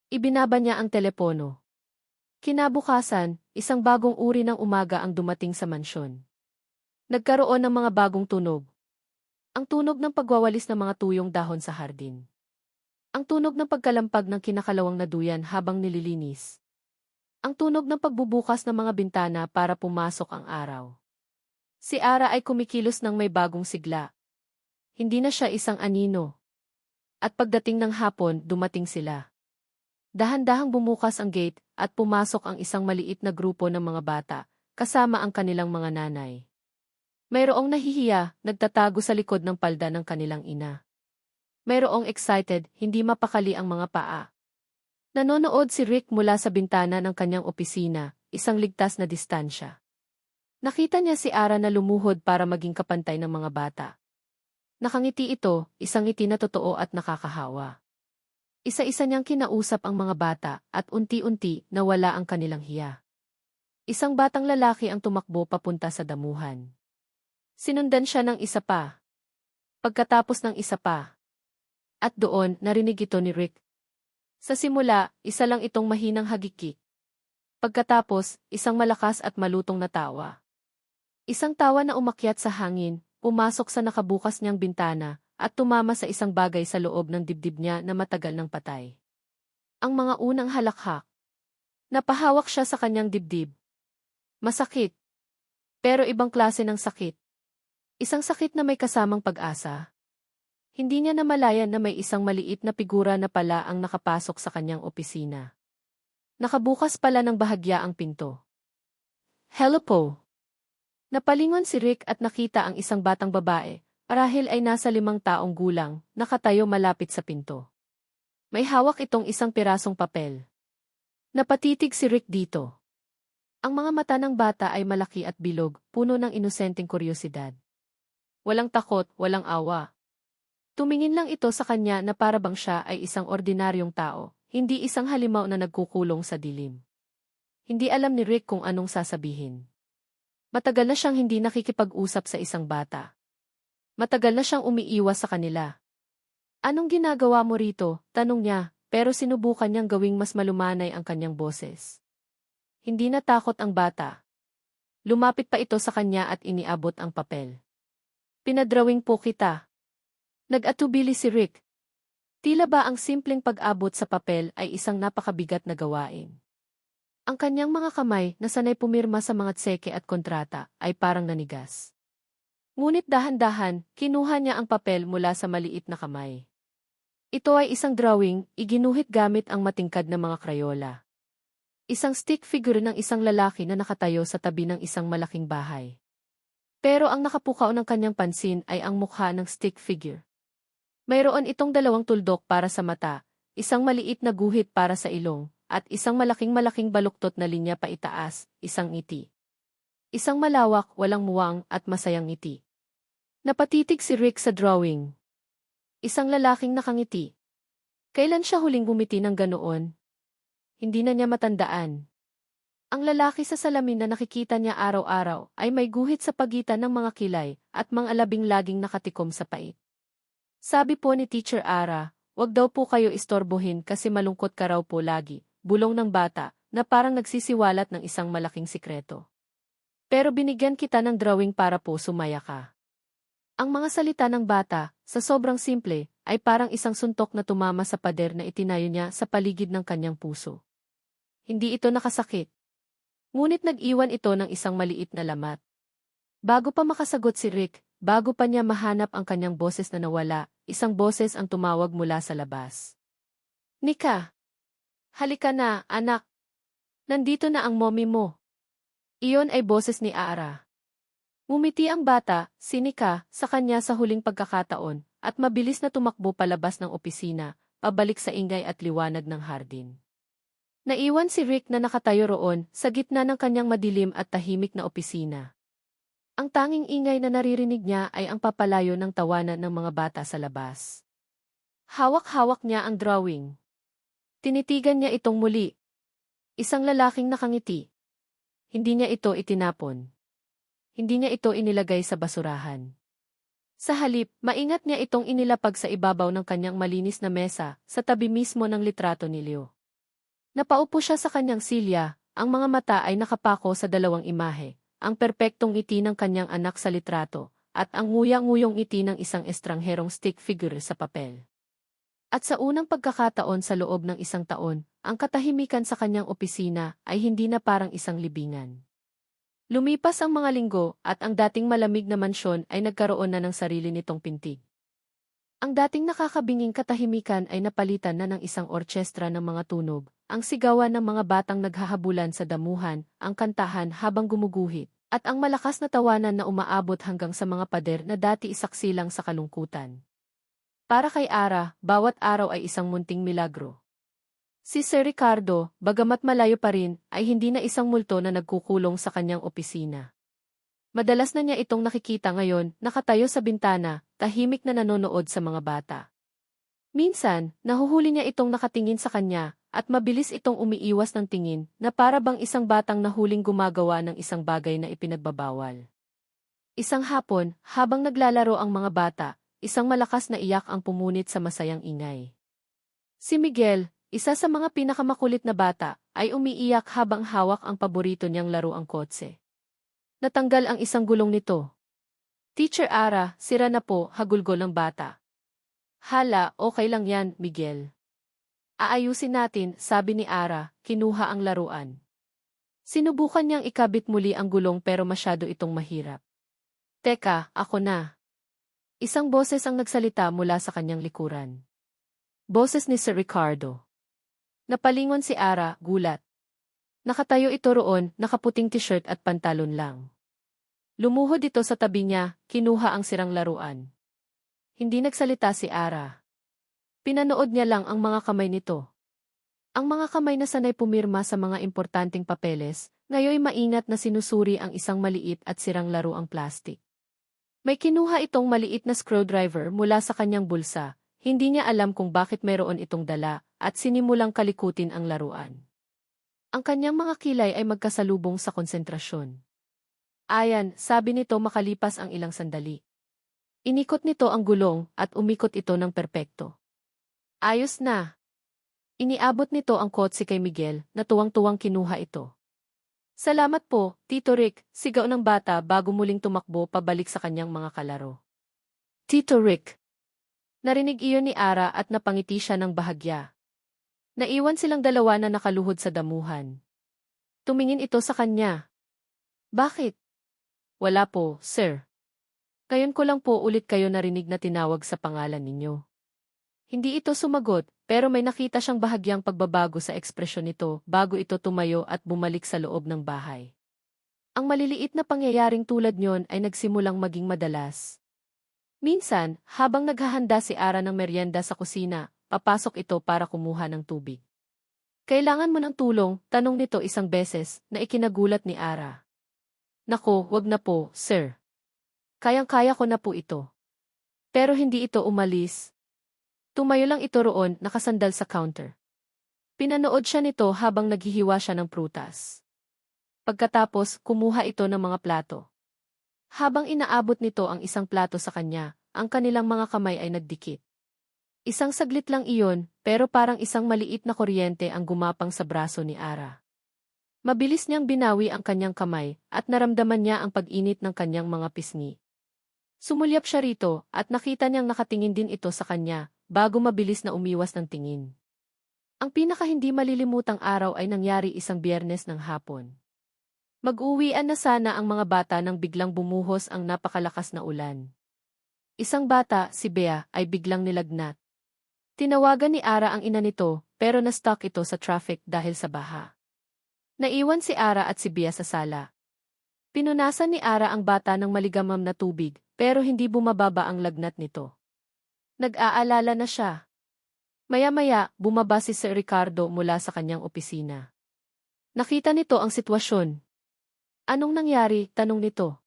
Ibinaba niya ang telepono. Kinabukasan, isang bagong uri ng umaga ang dumating sa mansyon. Nagkaroon ng mga bagong tunog. Ang tunog ng pagwawalis ng mga tuyong dahon sa hardin. Ang tunog ng pagkalampag ng kinakalawang na duyan habang nililinis. Ang tunog ng pagbubukas ng mga bintana para pumasok ang araw. Si Ara ay kumikilos ng may bagong sigla. Hindi na siya isang anino. At pagdating ng hapon, dumating sila. Dahan-dahang bumukas ang gate at pumasok ang isang maliit na grupo ng mga bata, kasama ang kanilang mga nanay. Mayroong nahihiya, nagtatago sa likod ng palda ng kanilang ina. Mayroong excited, hindi mapakali ang mga paa. Nanonood si Rick mula sa bintana ng kanyang opisina, isang ligtas na distansya. Nakita niya si Ara na lumuhod para maging kapantay ng mga bata. Nakangiti ito, isang ngiti na totoo at nakakahawa. Isa-isa niyang kinausap ang mga bata at unti-unti nawala ang kanilang hiya. Isang batang lalaki ang tumakbo papunta sa damuhan. Sinundan siya ng isa pa. Pagkatapos ng isa pa. At doon, narinig ito ni Rick. Sa simula, isa lang itong mahinang hagikik. Pagkatapos, isang malakas at malutong na tawa. Isang tawa na umakyat sa hangin, pumasok sa nakabukas niyang bintana, at tumama sa isang bagay sa loob ng dibdib niya na matagal nang patay. Ang mga unang halakhak. Napahawak siya sa kanyang dibdib. Masakit. Pero ibang klase ng sakit. Isang sakit na may kasamang pag-asa. Hindi niya namalayan na may isang maliit na figura na pala ang nakapasok sa kanyang opisina. Nakabukas pala ng bahagya ang pinto. Hello po. Napalingon si Rick at nakita ang isang batang babae, marahil ay nasa 5 taong gulang, nakatayo malapit sa pinto. May hawak itong isang pirasong papel. Napatitig si Rick dito. Ang mga mata ng bata ay malaki at bilog, puno ng inosenteng kuryosidad. Walang takot, walang awa. Tumingin lang ito sa kanya na para bang siya ay isang ordinaryong tao, hindi isang halimaw na nagkukulong sa dilim. Hindi alam ni Rick kung anong sasabihin. Matagal na siyang hindi nakikipag-usap sa isang bata. Matagal na siyang umiiwas sa kanila. Anong ginagawa mo rito? Tanong niya, pero sinubukan niyang gawing mas malumanay ang kanyang boses. Hindi natakot ang bata. Lumapit pa ito sa kanya at iniabot ang papel. Pinadrawing po kita. Nag-atubili si Rick. Tila ba ang simpleng pag-abot sa papel ay isang napakabigat na gawain. Ang kanyang mga kamay na sanay pumirma sa mga tseke at kontrata ay parang nanigas. Ngunit dahan-dahan, kinuha niya ang papel mula sa maliit na kamay. Ito ay isang drawing, iginuhit gamit ang matingkad na mga krayola. Isang stick figure ng isang lalaki na nakatayo sa tabi ng isang malaking bahay. Pero ang nakapukaw ng kanyang pansin ay ang mukha ng stick figure. Mayroon itong 2 tuldok para sa mata, isang maliit na guhit para sa ilong, at isang malaking-malaking baluktot na linya pa itaas, isang ngiti. Isang malawak, walang muwang, at masayang ngiti. Napatitig si Rick sa drawing. Isang lalaking nakangiti. Kailan siya huling bumiti ng ganoon? Hindi na niya matandaan. Ang lalaki sa salamin na nakikita niya araw-araw ay may guhit sa pagitan ng mga kilay at mga labing laging nakatikom sa pait. Sabi po ni Teacher Ara, wag daw po kayo istorbohin kasi malungkot ka raw po lagi. Bulong ng bata, na parang nagsisiwalat ng isang malaking sikreto. Pero binigyan kita ng drawing para po sumaya ka. Ang mga salita ng bata, sa sobrang simple, ay parang isang suntok na tumama sa pader na itinayo niya sa paligid ng kanyang puso. Hindi ito nakasakit. Ngunit nag-iwan ito ng isang maliit na lamat. Bago pa makasagot si Rick, bago pa niya mahanap ang kanyang boses na nawala, isang boses ang tumawag mula sa labas. Nika, halika na, anak. Nandito na ang mommy mo. Iyon ay boses ni Ara. Ngumiti ang bata, si Nika, sa kanya sa huling pagkakataon, at mabilis na tumakbo palabas ng opisina, pabalik sa ingay at liwanag ng hardin. Naiwan si Rick na nakatayo roon, sa gitna ng kanyang madilim at tahimik na opisina. Ang tanging ingay na naririnig niya ay ang papalayo ng tawanan ng mga bata sa labas. Hawak-hawak niya ang drawing. Tinitigan niya itong muli. Isang lalaking nakangiti. Hindi niya ito itinapon. Hindi niya ito inilagay sa basurahan. Sa halip, maingat niya itong inilapag sa ibabaw ng kanyang malinis na mesa, sa tabi mismo ng litrato ni Leo. Napaupo siya sa kanyang silya, ang mga mata ay nakapako sa dalawang imahe, ang perpektong ngiti ng kanyang anak sa litrato, at ang nguyang-nguyong ngiti ng isang estrangherong stick figure sa papel. At sa unang pagkakataon sa loob ng isang taon, ang katahimikan sa kanyang opisina ay hindi na parang isang libingan. Lumipas ang mga linggo at ang dating malamig na mansyon ay nagkaroon na ng sarili nitong pintig. Ang dating nakakabinging katahimikan ay napalitan na ng isang orkestra ng mga tunog, ang sigawan ng mga batang naghahabulan sa damuhan, ang kantahan habang gumuguhit, at ang malakas na tawanan na umaabot hanggang sa mga pader na dati isaksi lang sa kalungkutan. Para kay Ara, bawat araw ay isang munting milagro. Si Sir Ricardo, bagamat malayo pa rin, ay hindi na isang multo na nagkukulong sa kanyang opisina. Madalas na niya itong nakikita ngayon, nakatayo sa bintana, tahimik na nanonood sa mga bata. Minsan, nahuhuli niya itong nakatingin sa kanya, at mabilis itong umiiwas ng tingin, na para bang isang batang nahuling gumagawa ng isang bagay na ipinagbabawal. Isang hapon, habang naglalaro ang mga bata, isang malakas na iyak ang pumunit sa masayang ingay. Si Miguel, isa sa mga pinakamakulit na bata, ay umiiyak habang hawak ang paborito niyang laruang kotse. Natanggal ang isang gulong nito. Teacher Ara, sira na po, hagulgol ng bata. Hala, okay lang yan, Miguel. Aayusin natin, sabi ni Ara, kinuha ang laruan. Sinubukan niyang ikabit muli ang gulong pero masyado itong mahirap. Teka, ako na. Isang boses ang nagsalita mula sa kanyang likuran. Boses ni Sir Ricardo. Napalingon si Ara, gulat. Nakatayo ito roon, nakaputing t-shirt at pantalon lang. Lumuhod ito sa tabi niya, kinuha ang sirang laruan. Hindi nagsalita si Ara. Pinanood niya lang ang mga kamay nito. Ang mga kamay na sanay pumirma sa mga importanteng papeles, ngayoy maingat na sinusuri ang isang maliit at sirang laruang plastik. May kinuha itong maliit na screwdriver mula sa kanyang bulsa, hindi niya alam kung bakit mayroon itong dala, at sinimulang kalikutin ang laruan. Ang kanyang mga kilay ay magkasalubong sa konsentrasyon. Ayan, sabi nito makalipas ang ilang sandali. Inikot nito ang gulong at umikot ito ng perpekto. Ayos na. Iniabot nito ang kotse kay Miguel na tuwang-tuwang kinuha ito. Salamat po, Tito Rick, sigaw ng bata bago muling tumakbo pabalik sa kanyang mga kalaro. Tito Rick. Narinig iyon ni Ara at napangiti siya ng bahagya. Naiwan silang dalawa na nakaluhod sa damuhan. Tumingin ito sa kanya. Bakit? Wala po, sir. Ngayon ko lang po ulit kayo narinig na tinawag sa pangalan ninyo. Hindi ito sumagot, pero may nakita siyang bahagyang pagbabago sa ekspresyon nito bago ito tumayo at bumalik sa loob ng bahay. Ang maliliit na pangyayaring tulad niyon ay nagsimulang maging madalas. Minsan, habang naghahanda si Ara ng merienda sa kusina, papasok ito para kumuha ng tubig. Kailangan mo ng tulong, tanong nito isang beses, na ikinagulat ni Ara. Nako, wag na po, sir. Kayang-kaya ko na po ito. Pero hindi ito umalis. Tumayo lang ito roon, nakasandal sa counter. Pinanood siya nito habang naghihiwa siya ng prutas. Pagkatapos, kumuha ito ng mga plato. Habang inaabot nito ang isang plato sa kanya, ang kanilang mga kamay ay nagdikit. Isang saglit lang iyon, pero parang isang maliit na kuryente ang gumapang sa braso ni Ara. Mabilis niyang binawi ang kanyang kamay, at naramdaman niya ang pag-init ng kanyang mga pisngi. Sumulyap siya rito, at nakita niyang nakatingin din ito sa kanya, bago mabilis na umiwas ng tingin. Ang pinaka hindi malilimutang araw ay nangyari isang Biyernes ng hapon. Mag-uwian na sana ang mga bata nang biglang bumuhos ang napakalakas na ulan. Isang bata, si Bea, ay biglang nilagnat. Tinawagan ni Ara ang ina nito, pero na-stuck ito sa traffic dahil sa baha. Naiwan si Ara at si Bea sa sala. Pinunasan ni Ara ang bata ng maligamam na tubig, pero hindi bumababa ang lagnat nito. Nag-aalala na siya. Maya-maya, bumaba si Sir Ricardo mula sa kanyang opisina. Nakita nito ang sitwasyon. Anong nangyari? Tanong nito.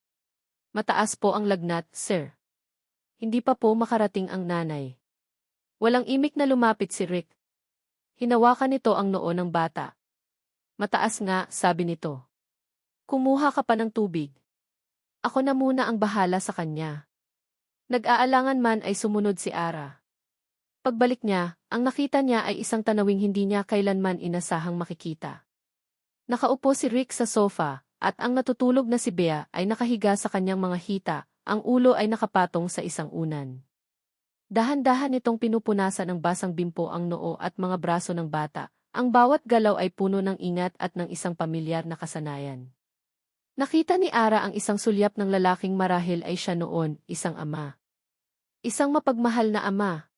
Mataas po ang lagnat, sir. Hindi pa po makarating ang nanay. Walang imik na lumapit si Rick. Hinawakan nito ang noo ng bata. Mataas nga, sabi nito. Kumuha ka pa ng tubig. Ako na muna ang bahala sa kanya. Nag-aalangan man ay sumunod si Ara. Pagbalik niya, ang nakita niya ay isang tanawing hindi niya kailanman inasahang makikita. Nakaupo si Rick sa sofa, at ang natutulog na si Bea ay nakahiga sa kanyang mga hita, ang ulo ay nakapatong sa isang unan. Dahan-dahan nitong pinupunasan ng basang bimpo ang noo at mga braso ng bata, ang bawat galaw ay puno ng ingat at ng isang pamilyar na kasanayan. Nakita ni Ara ang isang sulyap ng lalaking marahil ay siya noon, isang ama. Isang mapagmahal na ama.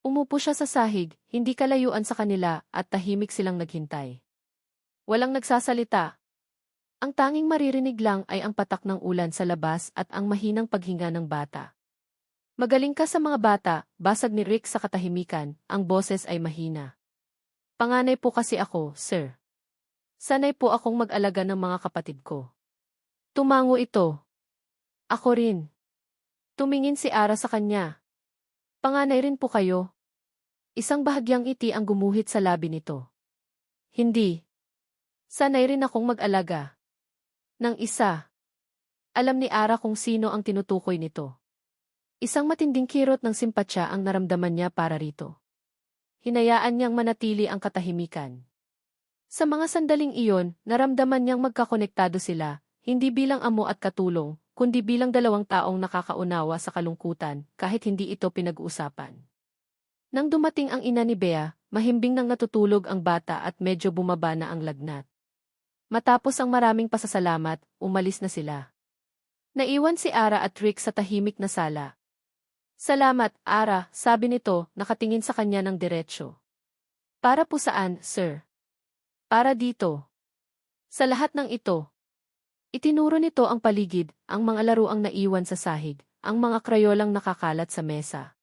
Umupo siya sa sahig, hindi kalayuan sa kanila, at tahimik silang naghintay. Walang nagsasalita. Ang tanging maririnig lang ay ang patak ng ulan sa labas at ang mahinang paghinga ng bata. Magaling ka sa mga bata, basag ni Rick sa katahimikan, ang boses ay mahina. Panganay po kasi ako, sir. Sanay po akong mag-alaga ng mga kapatid ko. Tumango ito. Ako rin. Tumingin si Ara sa kanya. Panganay rin po kayo. Isang bahagyang ngiti ang gumuhit sa labi nito. Hindi. Sanay rin akong mag-alaga. Nang isa. Alam ni Ara kung sino ang tinutukoy nito. Isang matinding kirot ng simpatsya ang naramdaman niya para rito. Hinayaan niyang manatili ang katahimikan. Sa mga sandaling iyon, naramdaman niyang magkakonektado sila, hindi bilang amo at katulong, kundi bilang dalawang taong nakakaunawa sa kalungkutan, kahit hindi ito pinag-uusapan. Nang dumating ang ina ni Bea, mahimbing nang natutulog ang bata at medyo bumaba na ang lagnat. Matapos ang maraming pasasalamat, umalis na sila. Naiwan si Ara at Rick sa tahimik na sala. Salamat, Ara, sabi nito, nakatingin sa kanya ng diretsyo. Para po saan, sir? Para dito. Sa lahat ng ito. Itinuro nito ang paligid, ang mga laruang naiwan sa sahig, ang mga krayolang nakakalat sa mesa.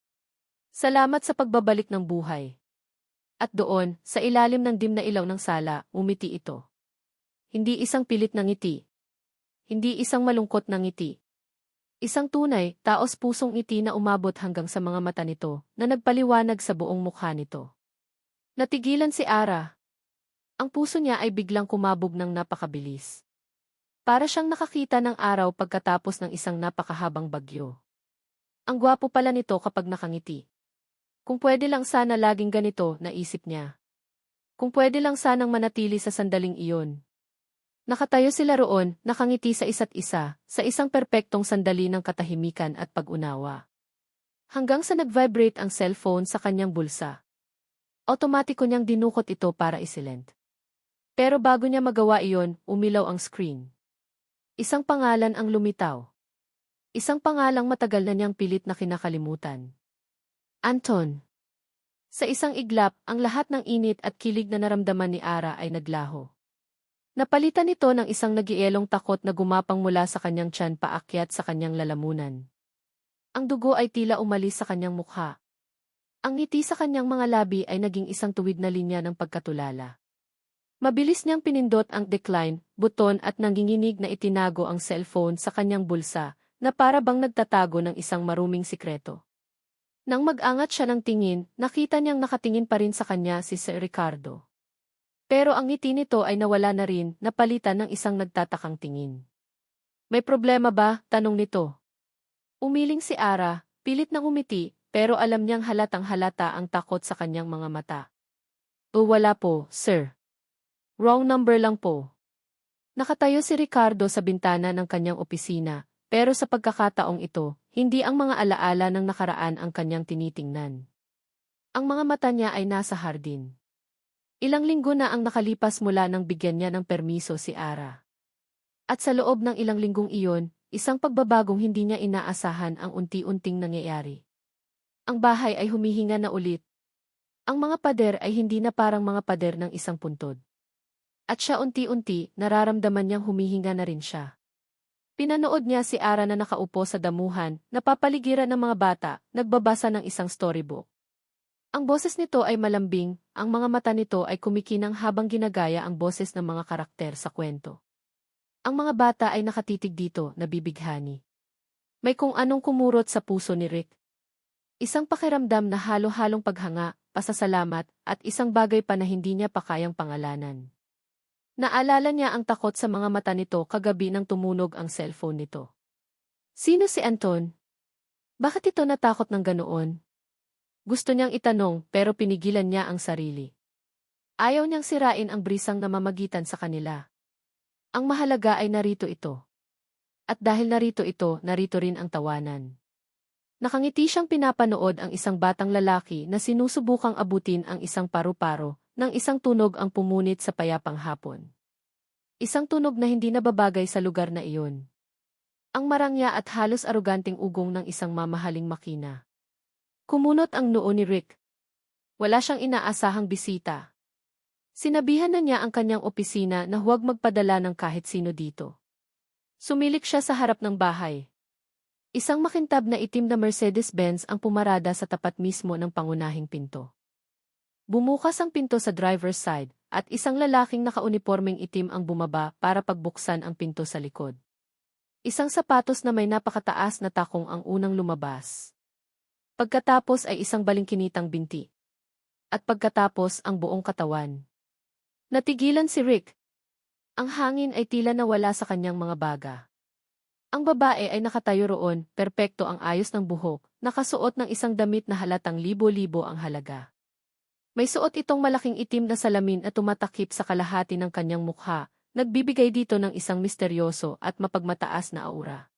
Salamat sa pagbabalik ng buhay. At doon, sa ilalim ng dim na ilaw ng sala, umiti ito. Hindi isang pilit na ngiti. Hindi isang malungkot na ngiti. Isang tunay, taos-pusong ngiti na umabot hanggang sa mga mata nito, na nagpaliwanag sa buong mukha nito. Natigilan si Ara. Ang puso niya ay biglang kumabog ng napakabilis. Para siyang nakakita ng araw pagkatapos ng isang napakahabang bagyo. Ang gwapo pala nito kapag nakangiti. Kung pwede lang sana laging ganito, naisip niya. Kung pwede lang sanang manatili sa sandaling iyon. Nakatayo sila roon, nakangiti sa isa't isa, sa isang perpektong sandali ng katahimikan at pag-unawa. Hanggang sa nag-vibrate ang cellphone sa kanyang bulsa. Automatiko niyang dinukot ito para isilent. Pero bago niya magawa iyon, umilaw ang screen. Isang pangalan ang lumitaw. Isang pangalang matagal na niyang pilit na kinakalimutan. Anton. Sa isang iglap, ang lahat ng init at kilig na naramdaman ni Ara ay naglaho. Napalitan nito ng isang nagielong takot na gumapang mula sa kanyang tiyan paakyat sa kanyang lalamunan. Ang dugo ay tila umalis sa kanyang mukha. Ang ngiti sa kanyang mga labi ay naging isang tuwid na linya ng pagkatulala. Mabilis niyang pinindot ang decline, buton at nanginginig na itinago ang cellphone sa kanyang bulsa, na para bang nagtatago ng isang maruming sikreto. Nang mag-angat siya ng tingin, nakita niyang nakatingin pa rin sa kanya si Sir Ricardo. Pero ang ngiti nito ay nawala na rin, napalitan ng isang nagtatakang tingin. May problema ba? Tanong nito. Umiling si Ara, pilit na umiti, pero alam niyang halatang halata ang takot sa kanyang mga mata. O wala po, sir. Wrong number lang po. Nakatayo si Ricardo sa bintana ng kanyang opisina, pero sa pagkakataong ito, hindi ang mga alaala ng nakaraan ang kanyang tinitingnan. Ang mga mata niya ay nasa hardin. Ilang linggo na ang nakalipas mula nang bigyan niya ng permiso si Ara. At sa loob ng ilang linggong iyon, isang pagbabagong hindi niya inaasahan ang unti-unting nangyayari. Ang bahay ay humihinga na ulit. Ang mga pader ay hindi na parang mga pader ng isang puntod. At siya unti-unti, nararamdaman niyang humihinga na rin siya. Pinanood niya si Ara na nakaupo sa damuhan, napapaligiran ng mga bata, nagbabasa ng isang storybook. Ang boses nito ay malambing, ang mga mata nito ay kumikinang habang ginagaya ang boses ng mga karakter sa kwento. Ang mga bata ay nakatitig dito, nabibighani. May kung anong kumurot sa puso ni Rick. Isang pakiramdam na halo-halong paghanga, pasasalamat, at isang bagay pa na hindi niya pa kayang pangalanan. Naalala niya ang takot sa mga mata nito kagabi nang tumunog ang cellphone nito. Sino si Anton? Bakit ito natakot ng ganoon? Gusto niyang itanong pero pinigilan niya ang sarili. Ayaw niyang sirain ang brisang namamagitan sa kanila. Ang mahalaga ay narito ito. At dahil narito ito, narito rin ang tawanan. Nakangiti siyang pinapanood ang isang batang lalaki na sinusubukang abutin ang isang paru-paro, nang isang tunog ang pumunit sa payapang hapon. Isang tunog na hindi nababagay sa lugar na iyon. Ang marangya at halos aroganting ugong ng isang mamahaling makina. Kumunot ang noo ni Rick. Wala siyang inaasahang bisita. Sinabihan na niya ang kanyang opisina na huwag magpadala ng kahit sino dito. Sumilik siya sa harap ng bahay. Isang makintab na itim na Mercedes-Benz ang pumarada sa tapat mismo ng pangunahing pinto. Bumukas ang pinto sa driver's side, at isang lalaking nakaunipormeng itim ang bumaba para pagbuksan ang pinto sa likod. Isang sapatos na may napakataas na takong ang unang lumabas. Pagkatapos ay isang balingkinitang binti. At pagkatapos ang buong katawan. Natigilan si Rick. Ang hangin ay tila nawala sa kanyang mga baga. Ang babae ay nakatayo roon, perpekto ang ayos ng buhok, nakasuot ng isang damit na halatang libo-libo ang halaga. May suot itong malaking itim na salamin at tumatakip sa kalahati ng kanyang mukha, nagbibigay dito ng isang misteryoso at mapagmataas na aura.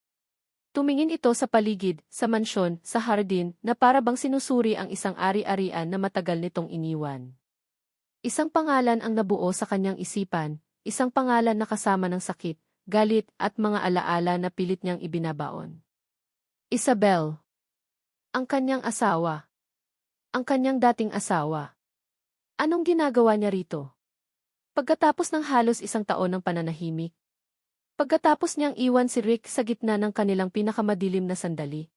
Tumingin ito sa paligid, sa mansyon, sa hardin, na para bang sinusuri ang isang ari-arian na matagal nitong iniwan. Isang pangalan ang nabuo sa kanyang isipan, isang pangalan na kasama ng sakit, galit at mga alaala na pilit niyang ibinabaon. Isabel. Ang kanyang asawa. Ang kanyang dating asawa. Anong ginagawa niya rito? Pagkatapos ng halos isang taon ng pananahimik. Pagkatapos niyang iwan si Rick sa gitna ng kanilang pinakamadilim na sandali.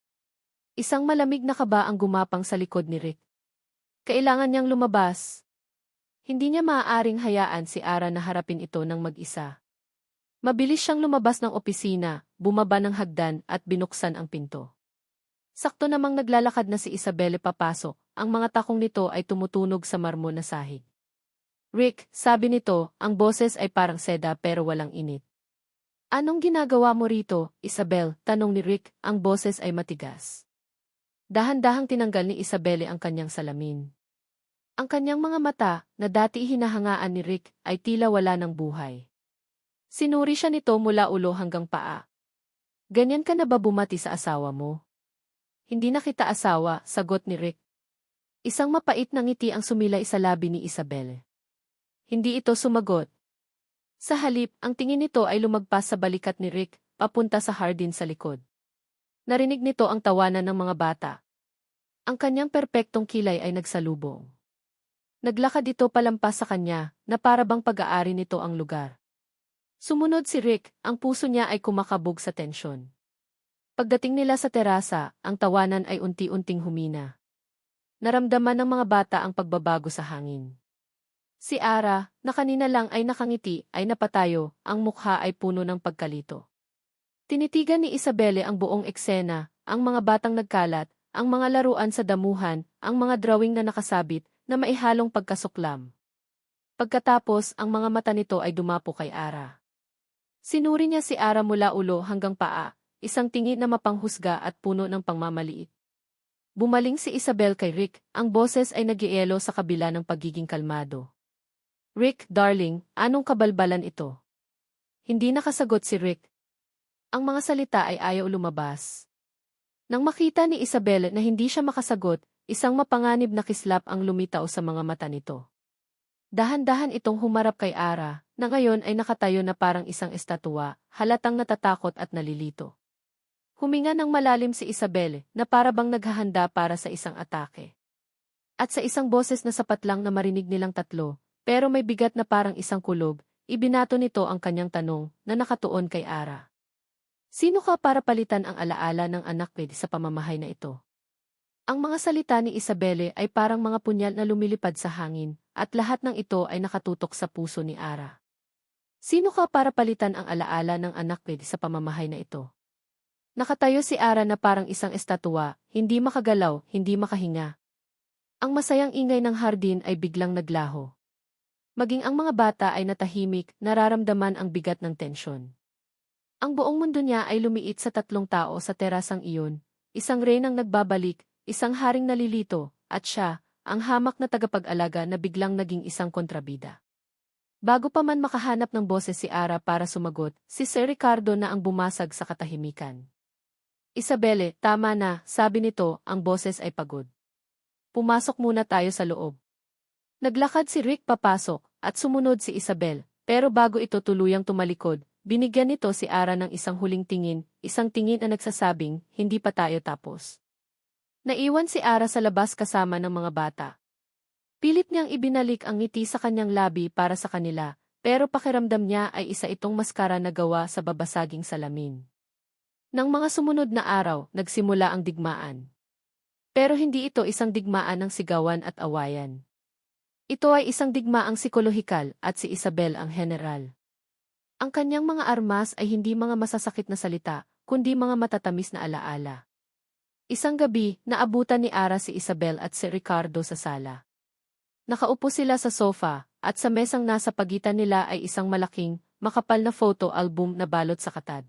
Isang malamig na kaba ang gumapang sa likod ni Rick. Kailangan niyang lumabas. Hindi niya maaaring hayaan si Ara na harapin ito ng mag-isa. Mabilis siyang lumabas ng opisina, bumaba ng hagdan at binuksan ang pinto. Sakto namang naglalakad na si Isabelle papasok, ang mga takong nito ay tumutunog sa marmo na sahig. Rick, sabi nito, ang boses ay parang seda pero walang init. Anong ginagawa mo rito, Isabel? Tanong ni Rick, ang boses ay matigas. Dahan-dahang tinanggal ni Isabelle ang kanyang salamin. Ang kanyang mga mata, na dati hinahangaan ni Rick, ay tila wala ng buhay. Sinuri siya nito mula ulo hanggang paa. Ganyan ka na ba bumati sa asawa mo? Hindi na kita asawa, sagot ni Rick. Isang mapait na ngiti ang sumilay sa labi ni Isabelle. Hindi ito sumagot. Sa halip, ang tingin nito ay lumagpas sa balikat ni Rick, papunta sa hardin sa likod. Narinig nito ang tawanan ng mga bata. Ang kanyang perpektong kilay ay nagsalubong. Naglakad ito palampas sa kanya, na para bang pag-aari nito ang lugar. Sumunod si Rick, ang puso niya ay kumakabog sa tensyon. Pagdating nila sa terasa, ang tawanan ay unti-unting humina. Naramdaman ng mga bata ang pagbabago sa hangin. Si Ara, na kanina lang ay nakangiti, ay napatayo, ang mukha ay puno ng pagkalito. Tinitigan ni Isabelle ang buong eksena, ang mga batang nagkalat, ang mga laruan sa damuhan, ang mga drawing na nakasabit, na maihalong pagkasuklam. Pagkatapos, ang mga mata nito ay dumapo kay Ara. Sinuri niya si Ara mula ulo hanggang paa, isang tingin na mapanghusga at puno ng pangmamaliit. Bumaling si Isabel kay Rick, ang boses ay nagielo sa kabila ng pagiging kalmado. Rick, darling, anong kabalbalan ito? Hindi nakasagot si Rick. Ang mga salita ay ayaw lumabas. Nang makita ni Isabel na hindi siya makasagot, isang mapanganib na kislap ang lumitaw sa mga mata nito. Dahan-dahan itong humarap kay Ara, na ngayon ay nakatayo na parang isang estatwa, halatang natatakot at nalilito. Huminga ng malalim si Isabel, na para bang naghahanda para sa isang atake. At sa isang boses na sapat lang na marinig nilang tatlo, pero may bigat na parang isang kulog, ibinato nito ang kanyang tanong na nakatuon kay Ara. Sino ka para palitan ang alaala ng anak ko sa pamamahay na ito? Ang mga salita ni Isabelle ay parang mga punyal na lumilipad sa hangin, at lahat ng ito ay nakatutok sa puso ni Ara. Sino ka para palitan ang alaala ng anak ko sa pamamahay na ito? Nakatayo si Ara na parang isang estatwa, hindi makagalaw, hindi makahinga. Ang masayang ingay ng hardin ay biglang naglaho. Maging ang mga bata ay natahimik, nararamdaman ang bigat ng tensyon. Ang buong mundo niya ay lumiit sa tatlong tao sa terasang iyon, isang reynang nagbabalik, isang haring nalilito, at siya, ang hamak na tagapag-alaga na biglang naging isang kontrabida. Bago pa man makahanap ng boses si Ara para sumagot, si Sir Ricardo na ang bumasag sa katahimikan. Isabelle, tama na, sabi nito, ang boses ay pagod. Pumasok muna tayo sa loob. Naglakad si Rick papasok, at sumunod si Isabel, pero bago ito tuluyang tumalikod, binigyan nito si Ara ng isang huling tingin, isang tingin na nagsasabing, hindi pa tayo tapos. Naiwan si Ara sa labas kasama ng mga bata. Pilit niyang ibinalik ang ngiti sa kanyang labi para sa kanila, pero pakiramdam niya ay isa itong maskara na gawa sa babasaging salamin. Nang mga sumunod na araw, nagsimula ang digmaan. Pero hindi ito isang digmaan ng sigawan at awayan. Ito ay isang digmaang psikolohikal at si Isabel ang general. Ang kanyang mga armas ay hindi mga masasakit na salita, kundi mga matatamis na alaala. Isang gabi, naabutan ni Ara si Isabel at si Ricardo sa sala. Nakaupo sila sa sofa, at sa mesang nasa pagitan nila ay isang malaking, makapal na photo album na balot sa katad.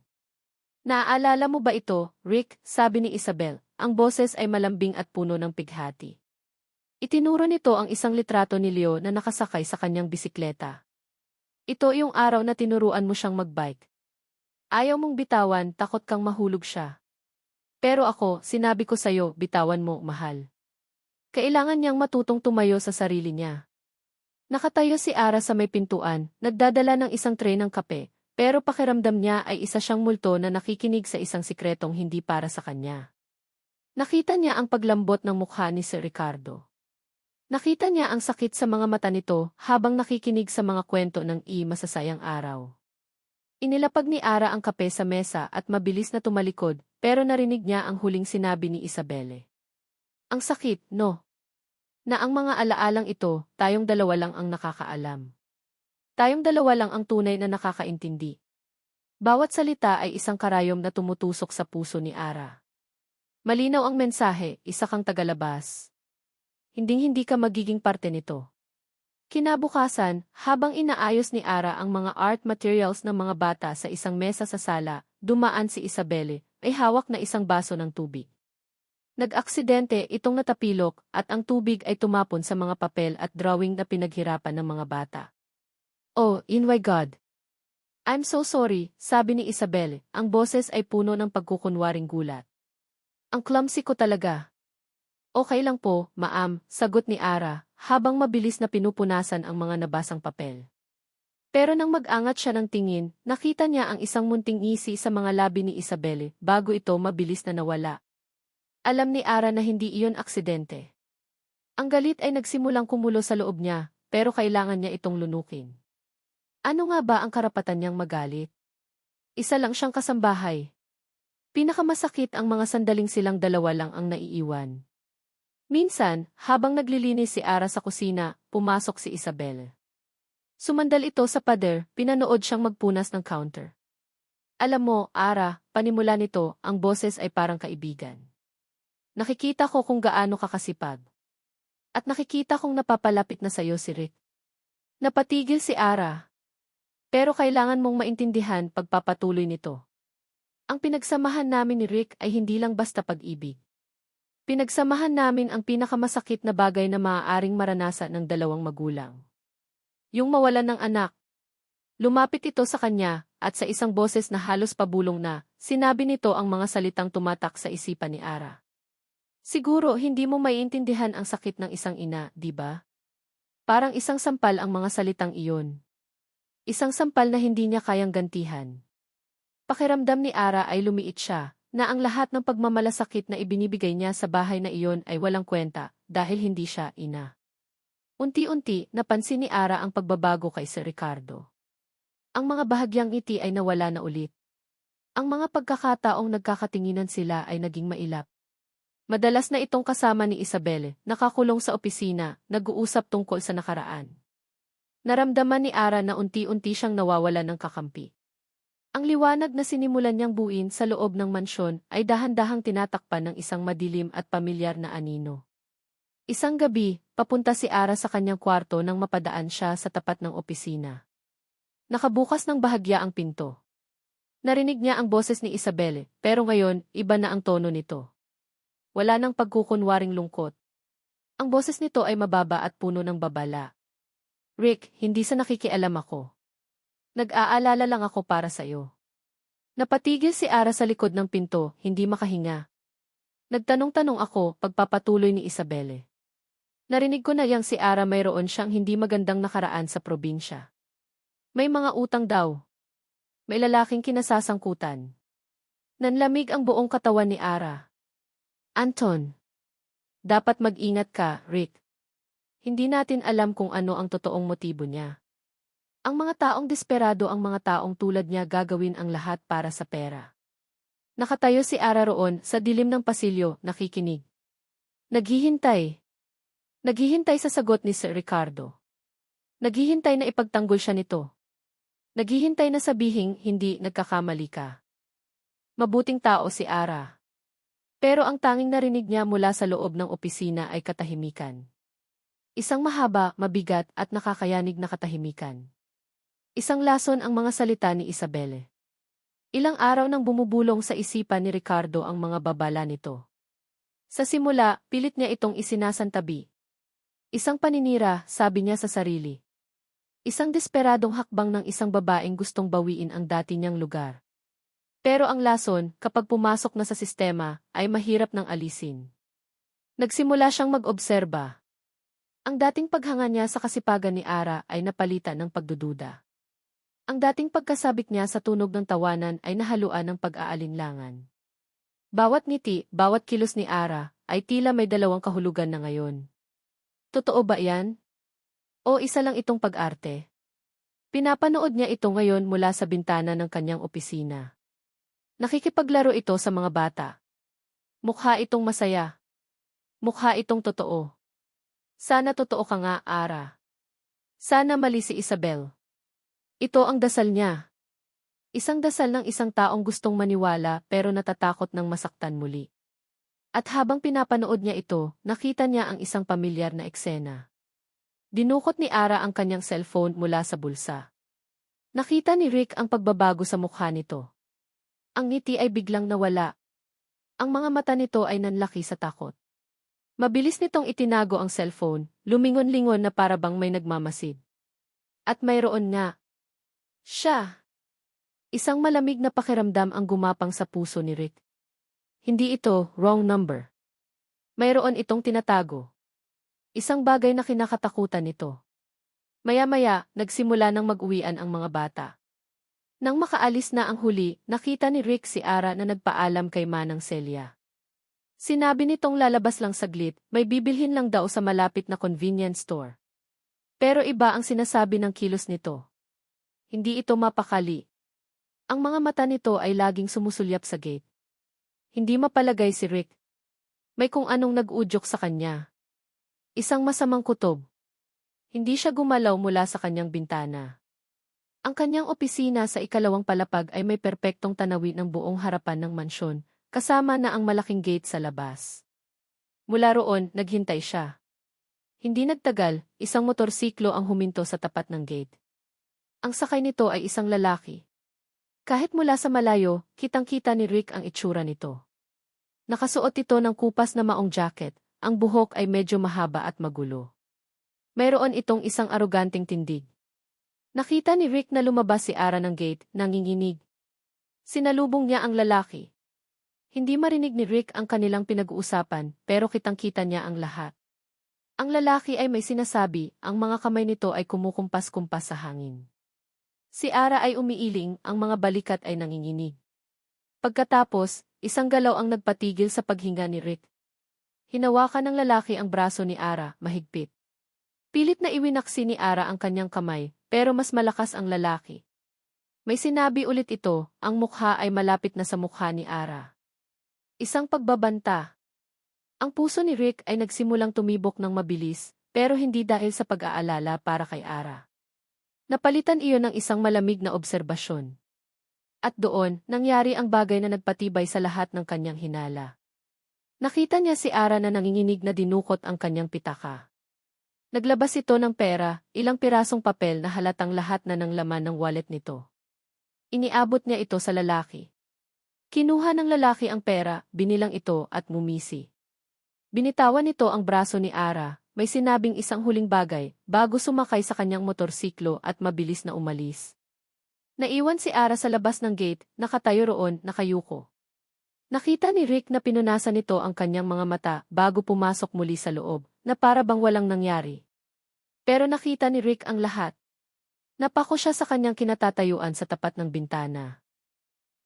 Naaalala mo ba ito, Rick? Sabi ni Isabel, ang boses ay malambing at puno ng pighati. Itinuro nito ang isang litrato ni Leo na nakasakay sa kanyang bisikleta. Ito yung araw na tinuruan mo siyang magbike. Ayaw mong bitawan, takot kang mahulog siya. Pero ako, sinabi ko sa'yo, bitawan mo, mahal. Kailangan niyang matutong tumayo sa sarili niya. Nakatayo si Ara sa may pintuan, nagdadala ng isang tray ng kape, pero pakiramdam niya ay isa siyang multo na nakikinig sa isang sikretong hindi para sa kanya. Nakita niya ang paglambot ng mukha ni Sir Ricardo. Nakita niya ang sakit sa mga mata nito habang nakikinig sa mga kwento ng masasayang araw. Inilapag ni Ara ang kape sa mesa at mabilis na tumalikod, pero narinig niya ang huling sinabi ni Isabelle. Ang sakit, no? Na ang mga alaalang ito, tayong dalawa lang ang nakakaalam. Tayong dalawa lang ang tunay na nakakaintindi. Bawat salita ay isang karayom na tumutusok sa puso ni Ara. Malinaw ang mensahe, isa kang tagalabas. Hinding-hindi ka magiging parte nito. Kinabukasan, habang inaayos ni Ara ang mga art materials ng mga bata sa isang mesa sa sala, dumaan si Isabelle, ay hawak na isang baso ng tubig. Nag-aksidente itong natapilok at ang tubig ay tumapon sa mga papel at drawing na pinaghirapan ng mga bata. Oh, in my God! I'm so sorry, sabi ni Isabelle, ang boses ay puno ng pagkukunwaring gulat. Ang clumsy ko talaga. Okay lang po, ma'am, sagot ni Ara, habang mabilis na pinupunasan ang mga nabasang papel. Pero nang mag-angat siya ng tingin, nakita niya ang isang munting ngisi sa mga labi ni Isabelle bago ito mabilis na nawala. Alam ni Ara na hindi iyon aksidente. Ang galit ay nagsimulang kumulo sa loob niya, pero kailangan niya itong lunukin. Ano nga ba ang karapatan niyang magalit? Isa lang siyang kasambahay. Pinakamasakit ang mga sandaling silang dalawa lang ang naiiwan. Minsan, habang naglilinis si Ara sa kusina, pumasok si Isabelle. Sumandal ito sa pader, pinanood siyang magpunas ng counter. Alam mo, Ara, panimula nito, ang boses ay parang kaibigan. Nakikita ko kung gaano ka kasipag. At nakikita kong napapalapit na sa'yo si Rick. Napatigil si Ara. Pero kailangan mong maintindihan pagpapatuloy nito. Ang pinagsamahan namin ni Rick ay hindi lang basta pag-ibig. Pinagsamahan namin ang pinakamasakit na bagay na maaaring maranasan ng dalawang magulang. Yung mawalan ng anak. Lumapit ito sa kanya, at sa isang boses na halos pabulong na, sinabi nito ang mga salitang tumatak sa isipan ni Ara. Siguro hindi mo maiintindihan ang sakit ng isang ina, di ba? Parang isang sampal ang mga salitang iyon. Isang sampal na hindi niya kayang gantihan. Pakiramdam ni Ara ay lumiit siya, na ang lahat ng pagmamalasakit na ibinibigay niya sa bahay na iyon ay walang kwenta, dahil hindi siya ina. Unti-unti, napansin ni Ara ang pagbabago kay Sir Ricardo. Ang mga bahagyang ngiti ay nawala na ulit. Ang mga pagkakataong nagkakatinginan sila ay naging mailap. Madalas na itong kasama ni Isabel, nakakulong sa opisina, nag-uusap tungkol sa nakaraan. Naramdaman ni Ara na unti-unti siyang nawawala ng kakampi. Ang liwanag na sinimulan niyang buuin sa loob ng mansyon ay dahan-dahang tinatakpan ng isang madilim at pamilyar na anino. Isang gabi, papunta si Ara sa kanyang kwarto nang mapadaan siya sa tapat ng opisina. Nakabukas ng bahagya ang pinto. Narinig niya ang boses ni Isabel, pero ngayon, iba na ang tono nito. Wala nang pagkukunwaring lungkot. Ang boses nito ay mababa at puno ng babala. Rick, hindi sa nakikialam ako. Nag-aalala lang ako para sa'yo. Napatigil si Ara sa likod ng pinto, hindi makahinga. Nagtanong-tanong ako, pagpapatuloy ni Isabel. Narinig ko na yang si Ara mayroon siyang hindi magandang nakaraan sa probinsya. May mga utang daw. May lalaking kinasasangkutan. Nanlamig ang buong katawan ni Ara. Anton. Dapat mag-ingat ka, Rick. Hindi natin alam kung ano ang totoong motibo niya. Ang mga taong desperado, ang mga taong tulad niya gagawin ang lahat para sa pera. Nakatayo si Ara roon sa dilim ng pasilyo, nakikinig. Naghihintay. Naghihintay sa sagot ni Sir Ricardo. Naghihintay na ipagtanggol siya nito. Naghihintay na sabihing hindi nagkakamali ka. Mabuting tao si Ara. Pero ang tanging narinig niya mula sa loob ng opisina ay katahimikan. Isang mahaba, mabigat at nakakayanig na katahimikan. Isang lason ang mga salita ni Isabel. Ilang araw nang bumubulong sa isipan ni Ricardo ang mga babala nito. Sa simula, pilit niya itong isinasantabi. Isang paninira, sabi niya sa sarili. Isang desperadong hakbang ng isang babaeng gustong bawiin ang dati niyang lugar. Pero ang lason, kapag pumasok na sa sistema, ay mahirap nang alisin. Nagsimula siyang mag-obserba. Ang dating paghanga niya sa kasipagan ni Ara ay napalitan ng pagdududa. Ang dating pagkasabik niya sa tunog ng tawanan ay nahaluan ng pag-aalinlangan. Bawat ngiti, bawat kilos ni Ara, ay tila may dalawang kahulugan na ngayon. Totoo ba yan? O isa lang itong pag-arte? Pinapanood niya ito ngayon mula sa bintana ng kanyang opisina. Nakikipaglaro ito sa mga bata. Mukha itong masaya. Mukha itong totoo. Sana totoo ka nga, Ara. Sana mali si Isabel. Ito ang dasal niya. Isang dasal ng isang taong gustong maniwala pero natatakot ng masaktan muli. At habang pinapanood niya ito, nakita niya ang isang pamilyar na eksena. Dinukot ni Ara ang kanyang cellphone mula sa bulsa. Nakita ni Rick ang pagbabago sa mukha nito. Ang ngiti ay biglang nawala. Ang mga mata nito ay nanlaki sa takot. Mabilis nitong itinago ang cellphone, lumingon-lingon na para bang may nagmamasid. At mayroon nga. Siya. Isang malamig na pakiramdam ang gumapang sa puso ni Rick. Hindi ito wrong number. Mayroon itong tinatago. Isang bagay na kinakatakutan nito. Maya-maya, nagsimula ng mag-uwian ang mga bata. Nang makaalis na ang huli, nakita ni Rick si Ara na nagpaalam kay Manang Celia. Sinabi nitong lalabas lang saglit, may bibilhin lang daw sa malapit na convenience store. Pero iba ang sinasabi ng kilos nito. Hindi ito mapakali. Ang mga mata nito ay laging sumusulyap sa gate. Hindi mapalagay si Rick. May kung anong nag-udyok sa kanya. Isang masamang kutob. Hindi siya gumalaw mula sa kanyang bintana. Ang kanyang opisina sa ikalawang palapag ay may perpektong tanawin ng buong harapan ng mansyon, kasama na ang malaking gate sa labas. Mula roon, naghintay siya. Hindi nagtagal, isang motorsiklo ang huminto sa tapat ng gate. Ang sakay nito ay isang lalaki. Kahit mula sa malayo, kitang-kita ni Rick ang itsura nito. Nakasuot ito ng kupas na maong jacket, ang buhok ay medyo mahaba at magulo. Mayroon itong isang aroganting tindig. Nakita ni Rick na lumabas si Ara ng gate, nanginginig. Sinalubong niya ang lalaki. Hindi marinig ni Rick ang kanilang pinag-uusapan, pero kitang-kita niya ang lahat. Ang lalaki ay may sinasabi, ang mga kamay nito ay kumukumpas-kumpas sa hangin. Si Ara ay umiiling, ang mga balikat ay nanginginig. Pagkatapos, isang galaw ang nagpatigil sa paghinga ni Rick. hinawakan ng lalaki ang braso ni Ara, mahigpit. Pilit na iwinaksi ni Ara ang kanyang kamay, pero mas malakas ang lalaki. May sinabi ulit ito, ang mukha ay malapit na sa mukha ni Ara. Isang pagbabanta. Ang puso ni Rick ay nagsimulang tumibok ng mabilis, pero hindi dahil sa pag-aalala para kay Ara. Napalitan iyon ng isang malamig na obserbasyon. At doon, nangyari ang bagay na nagpatibay sa lahat ng kanyang hinala. Nakita niya si Ara na nanginginig na dinukot ang kanyang pitaka. Naglabas ito ng pera, ilang pirasong papel na halatang lahat na ng laman ng wallet nito. Iniabot niya ito sa lalaki. Kinuha ng lalaki ang pera, binilang ito at ngumisi. Binitawan nito ang braso ni Ara, may sinabing isang huling bagay, bago sumakay sa kanyang motorsiklo at mabilis na umalis. Naiwan si Ara sa labas ng gate, nakatayo roon, nakayuko. Nakita ni Rick na pinunasan nito ang kanyang mga mata bago pumasok muli sa loob, na para bang walang nangyari. Pero nakita ni Rick ang lahat. Napako siya sa kanyang kinatatayuan sa tapat ng bintana.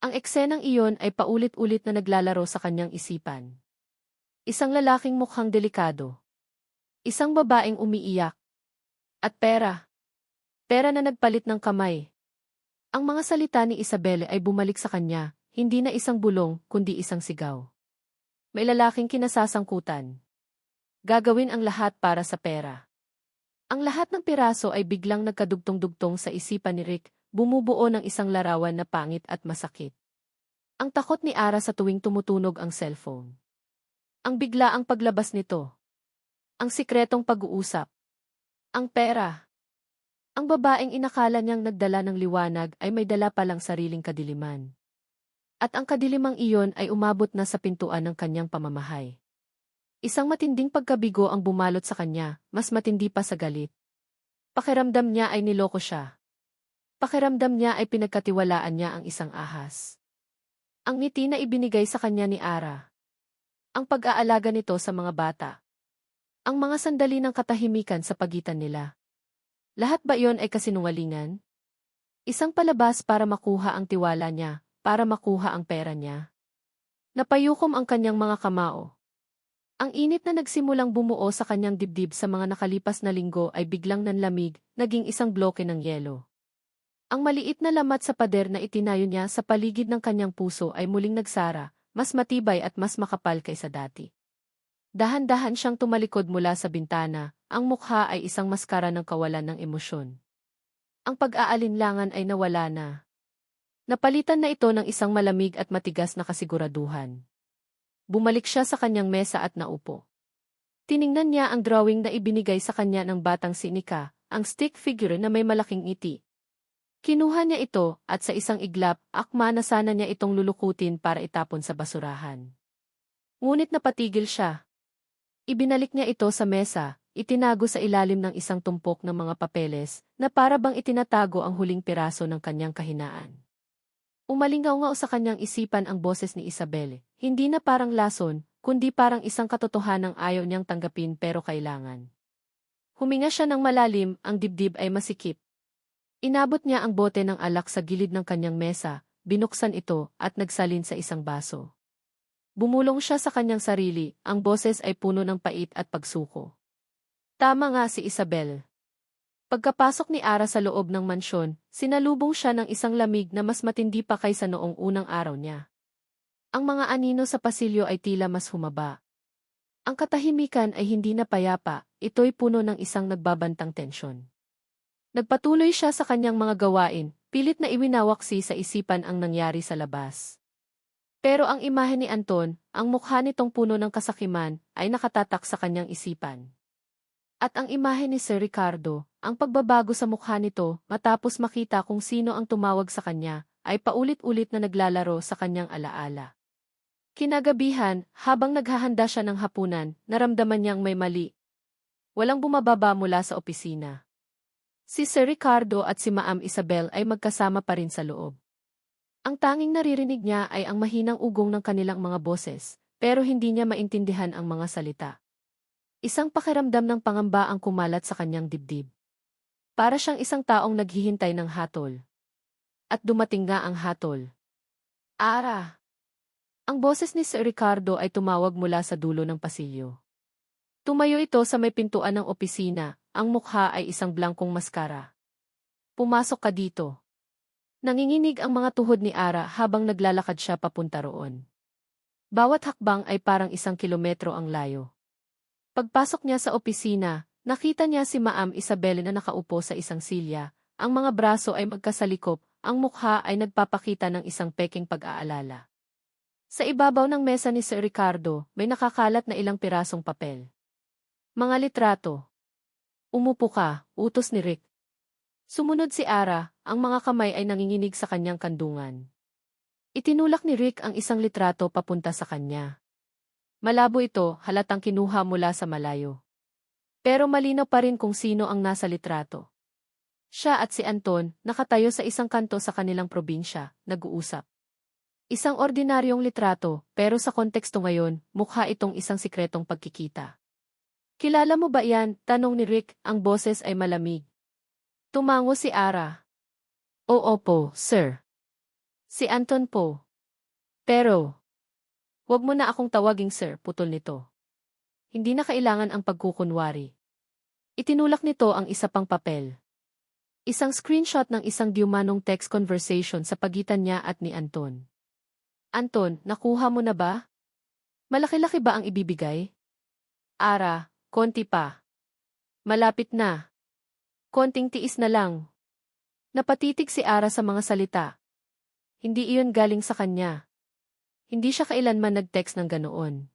Ang eksenang iyon ay paulit-ulit na naglalaro sa kanyang isipan. Isang lalaking mukhang delikado. Isang babaeng umiiyak. At pera. Pera na nagpalit ng kamay. Ang mga salita ni Isabel ay bumalik sa kanya, hindi na isang bulong, kundi isang sigaw. May lalaking kinasasangkutan. Gagawin ang lahat para sa pera. Ang lahat ng piraso ay biglang nagkadugtong-dugtong sa isipan ni Rick, bumubuo ng isang larawan na pangit at masakit. Ang takot ni Ara sa tuwing tumutunog ang cellphone. Ang biglaang paglabas nito. Ang sikretong pag-uusap. Ang pera. Ang babaeng inakala niyang nagdala ng liwanag ay may dala palang sariling kadiliman. At ang kadilimang iyon ay umabot na sa pintuan ng kanyang pamamahay. Isang matinding pagkabigo ang bumalot sa kanya, mas matindi pa sa galit. Pakiramdam niya ay niloko siya. Pakiramdam niya ay pinagkatiwalaan niya ang isang ahas. Ang ngiti na ibinigay sa kanya ni Ara. Ang pag-aalaga nito sa mga bata. Ang mga sandali ng katahimikan sa pagitan nila. Lahat ba iyon ay kasinungalingan? Isang palabas para makuha ang tiwala niya, para makuha ang pera niya. Napayukom ang kanyang mga kamao. Ang init na nagsimulang bumuo sa kanyang dibdib sa mga nakalipas na linggo ay biglang nanlamig, naging isang bloke ng yelo. Ang maliit na lamat sa pader na itinayo niya sa paligid ng kanyang puso ay muling nagsara, mas matibay at mas makapal kaysa dati. Dahan-dahan siyang tumalikod mula sa bintana, ang mukha ay isang maskara ng kawalan ng emosyon. Ang pag-aalinlangan ay nawala na. Napalitan na ito ng isang malamig at matigas na kasiguraduhan. Bumalik siya sa kanyang mesa at naupo. Tiningnan niya ang drawing na ibinigay sa kanya ng batang si Nika, ang stick figure na may malaking ngiti. Kinuha niya ito at sa isang iglap, akma na sana niya itong lulukutin para itapon sa basurahan. Ngunit napatigil siya. Ibinalik niya ito sa mesa, itinago sa ilalim ng isang tumpok ng mga papeles na para bang itinatago ang huling piraso ng kanyang kahinaan. Umalingaw-ngaw sa kanyang isipan ang boses ni Isabel, hindi na parang lason, kundi parang isang katotohanang ayaw niyang tanggapin pero kailangan. Huminga siya ng malalim, ang dibdib ay masikip. Inabot niya ang bote ng alak sa gilid ng kanyang mesa, binuksan ito at nagsalin sa isang baso. Bumulong siya sa kanyang sarili, ang boses ay puno ng pait at pagsuko. Tama nga si Isabel. Pagkapasok ni Ara sa loob ng mansyon, sinalubong siya ng isang lamig na mas matindi pa kaysa noong unang araw niya. Ang mga anino sa pasilyo ay tila mas humaba. Ang katahimikan ay hindi na payapa, ito'y puno ng isang nagbabantang tensyon. Nagpatuloy siya sa kanyang mga gawain, pilit na iwinawaksi sa isipan ang nangyari sa labas. Pero ang imahe ni Anton, ang mukha nitong puno ng kasakiman, ay nakatatak sa kanyang isipan. At ang imahe ni Sir Ricardo, ang pagbabago sa mukha nito matapos makita kung sino ang tumawag sa kanya, ay paulit-ulit na naglalaro sa kanyang alaala. Kinagabihan, habang naghahanda siya ng hapunan, naramdaman niyang may mali. Walang bumababa mula sa opisina. Si Sir Ricardo at si Ma'am Isabel ay magkasama pa rin sa loob. Ang tanging naririnig niya ay ang mahinang ugong ng kanilang mga boses, pero hindi niya maintindihan ang mga salita. Isang pakiramdam ng pangamba ang kumalat sa kanyang dibdib. Para siyang isang taong naghihintay ng hatol. At dumating nga ang hatol. Ara! Ang boses ni Sir Ricardo ay tumawag mula sa dulo ng pasilyo. Tumayo ito sa may pintuan ng opisina, ang mukha ay isang blankong maskara. Pumasok ka dito. Nanginginig ang mga tuhod ni Ara habang naglalakad siya papunta roon. Bawat hakbang ay parang 1 kilometro ang layo. Pagpasok niya sa opisina, nakita niya si Ma'am Isabel na nakaupo sa isang silya, ang mga braso ay magkasalikop, ang mukha ay nagpapakita ng isang peking pag-aalala. Sa ibabaw ng mesa ni Sir Ricardo, may nakakalat na ilang pirasong papel. Mga litrato. Umupo ka, utos ni Rick. Sumunod si Ara, ang mga kamay ay nanginginig sa kanyang kandungan. Itinulak ni Rick ang isang litrato papunta sa kanya. Malabo ito, halatang kinuha mula sa malayo. Pero malinaw pa rin kung sino ang nasa litrato. Siya at si Anton, nakatayo sa isang kanto sa kanilang probinsya, nag-uusap. Isang ordinaryong litrato, pero sa konteksto ngayon, mukha itong isang sikretong pagkikita. Kilala mo ba yan? Tanong ni Rick, ang boses ay malamig. Tumango si Ara. Oo po, sir. Si Anton po. Pero, wag mo na akong tawaging sir, putol nito. Hindi na kailangan ang pagkukunwari. Itinulak nito ang isa pang papel. Isang screenshot ng isang diumanong text conversation sa pagitan niya at ni Anton. Anton, nakuha mo na ba? Malaki-laki ba ang ibibigay? Ara, konti pa. Malapit na. Konting tiis na lang. Napatitig si Ara sa mga salita. Hindi iyon galing sa kanya. Hindi siya kailanman nag-text ng ganoon.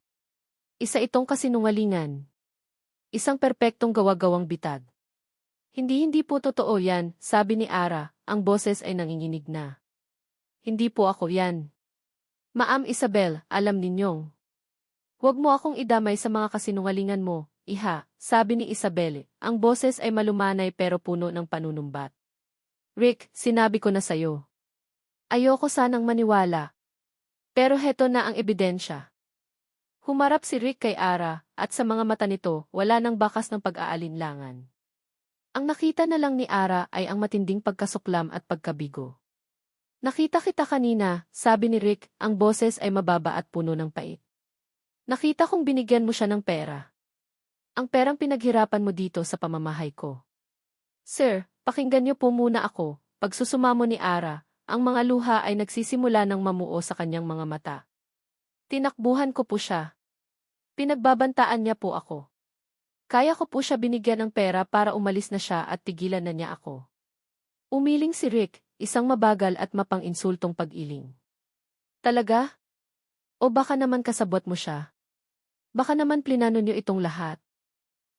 Isa itong kasinungalingan. Isang perpektong gawa-gawang bitag. Hindi po totoo yan, sabi ni Ara, ang boses ay nanginginig na. Hindi po ako yan. Ma'am Isabel, alam ninyong. Huwag mo akong idamay sa mga kasinungalingan mo, iha, sabi ni Isabel, ang boses ay malumanay pero puno ng panunumbat. Rick, sinabi ko na sayo. Ayoko sanang maniwala. Pero heto na ang ebidensya. Humarap si Rick kay Ara, at sa mga mata nito, wala nang bakas ng pag-aalinlangan. Ang nakita na lang ni Ara ay ang matinding pagkasuklam at pagkabigo. Nakita kita kanina, sabi ni Rick, ang boses ay mababa at puno ng pait. Nakita kong binigyan mo siya ng pera. Ang perang pinaghirapan mo dito sa pamamahay ko. Sir, pakinggan niyo po muna ako, pagsusumamo ni Ara, ang mga luha ay nagsisimula ng mamuo sa kanyang mga mata. Tinakbuhan ko po siya. Pinagbabantaan niya po ako. Kaya ko po siya binigyan ng pera para umalis na siya at tigilan na niya ako. Umiling si Rick, isang mabagal at mapang-insultong pag-iling. Talaga? O baka naman kasabot mo siya? Baka naman plinano niyo itong lahat.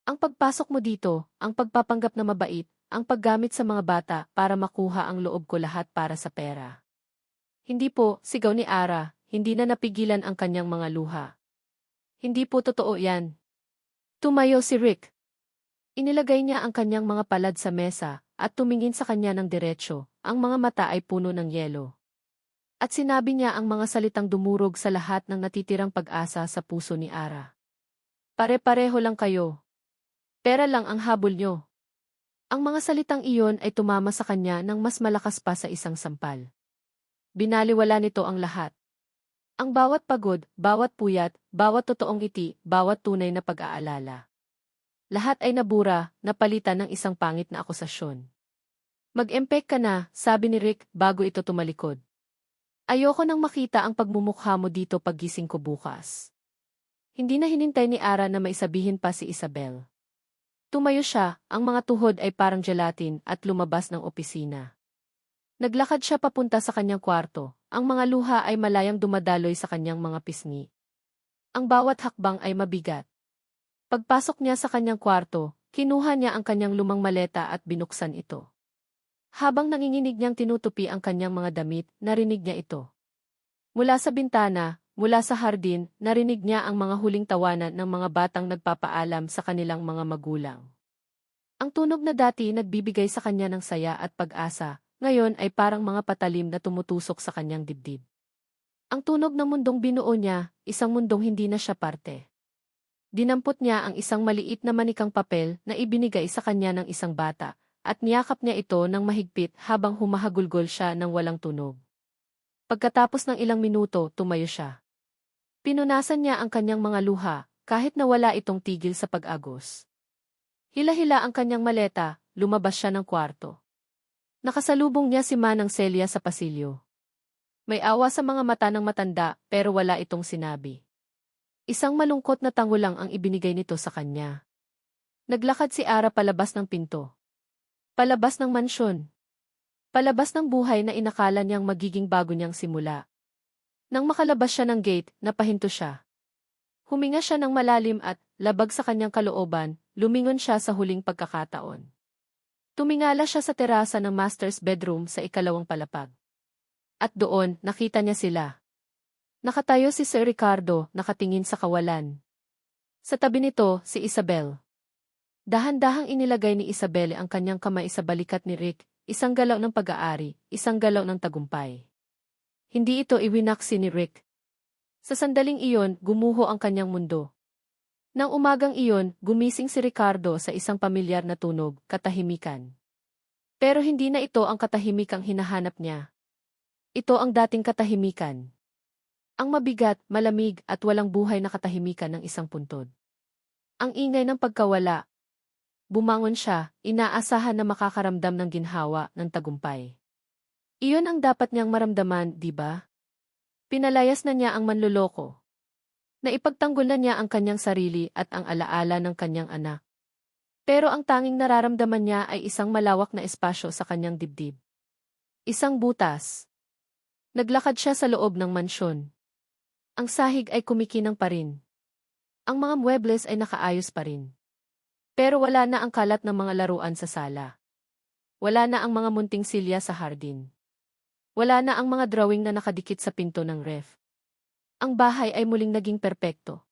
Ang pagpasok mo dito, ang pagpapanggap na mabait, ang paggamit sa mga bata para makuha ang loob ko lahat para sa pera. Hindi po, sigaw ni Ara, hindi na napigilan ang kanyang mga luha. Hindi po totoo yan. Tumayo si Rick. Inilagay niya ang kanyang mga palad sa mesa at tumingin sa kanya ng diretsyo, ang mga mata ay puno ng yelo. At sinabi niya ang mga salitang dumurog sa lahat ng natitirang pag-asa sa puso ni Ara. Pare-pareho lang kayo. Pera lang ang habol niyo. Ang mga salitang iyon ay tumama sa kanya ng mas malakas pa sa isang sampal. Binaliwala nito ang lahat. Ang bawat pagod, bawat puyat, bawat totoong ngiti, bawat tunay na pag-aalala. Lahat ay nabura, napalitan ng isang pangit na akusasyon. Mag-empek ka na, sabi ni Rick bago ito tumalikod. Ayoko nang makita ang pagmumukha mo dito paggising ko bukas. Hindi na hinintay ni Ara na maisabihin pa si Isabel. Tumayo siya, ang mga tuhod ay parang gelatin at lumabas ng opisina. Naglakad siya papunta sa kanyang kwarto, ang mga luha ay malayang dumadaloy sa kanyang mga pisngi. Ang bawat hakbang ay mabigat. Pagpasok niya sa kanyang kwarto, kinuha niya ang kanyang lumang maleta at binuksan ito. Habang nanginginig niyang tinutupi ang kanyang mga damit, narinig niya ito. Mula sa bintana, mula sa hardin, narinig niya ang mga huling tawanan ng mga batang nagpapaalam sa kanilang mga magulang. Ang tunog na dati nagbibigay sa kanya ng saya at pag-asa, ngayon ay parang mga patalim na tumutusok sa kanyang dibdib. Ang tunog ng mundong binuo niya, isang mundong hindi na siya parte. Dinampot niya ang isang maliit na manikang papel na ibinigay sa kanya ng isang bata, at niyakap niya ito ng mahigpit habang humahagulgol siya ng walang tunog. Pagkatapos ng ilang minuto, tumayo siya. Pinunasan niya ang kanyang mga luha, kahit na wala itong tigil sa pag-agos. Hila-hila ang kanyang maleta, lumabas siya ng kwarto. Nakasalubong niya si Manang Celia sa pasilyo. May awa sa mga mata ng matanda, pero wala itong sinabi. Isang malungkot na tango lang ang ibinigay nito sa kanya. Naglakad si Ara palabas ng pinto. Palabas ng mansyon. Palabas ng buhay na inakala niyang magiging bago niyang simula. Nang makalabas siya ng gate, napahinto siya. Huminga siya ng malalim at, labag sa kanyang kalooban, lumingon siya sa huling pagkakataon. Tumingala siya sa terasa ng master's bedroom sa ikalawang palapag. At doon, nakita niya sila. Nakatayo si Sir Ricardo, nakatingin sa kawalan. Sa tabi nito, si Isabel. Dahan-dahang inilagay ni Isabel ang kanyang kamay sa balikat ni Rick, isang galaw ng pag-aari, isang galaw ng tagumpay. Hindi ito iwinaksi ni Rick. Sa sandaling iyon, gumuho ang kanyang mundo. Nang umagang iyon, gumising si Ricardo sa isang pamilyar na tunog, katahimikan. Pero hindi na ito ang katahimikang hinahanap niya. Ito ang dating katahimikan. Ang mabigat, malamig at walang buhay na katahimikan ng isang puntod. Ang ingay ng pagkawala. Bumangon siya, inaasahan na makakaramdam ng ginhawa ng tagumpay. Iyon ang dapat niyang maramdaman, di ba? Pinalayas na niya ang manloloko. Naipagtanggol na niya ang kanyang sarili at ang alaala ng kanyang anak. Pero ang tanging nararamdaman niya ay isang malawak na espasyo sa kanyang dibdib. Isang butas. Naglakad siya sa loob ng mansyon. Ang sahig ay kumikinang pa rin. Ang mga muebles ay nakaayos pa rin. Pero wala na ang kalat ng mga laruan sa sala. Wala na ang mga munting silya sa hardin. Wala na ang mga drawing na nakadikit sa pinto ng ref. Ang bahay ay muling naging perpekto.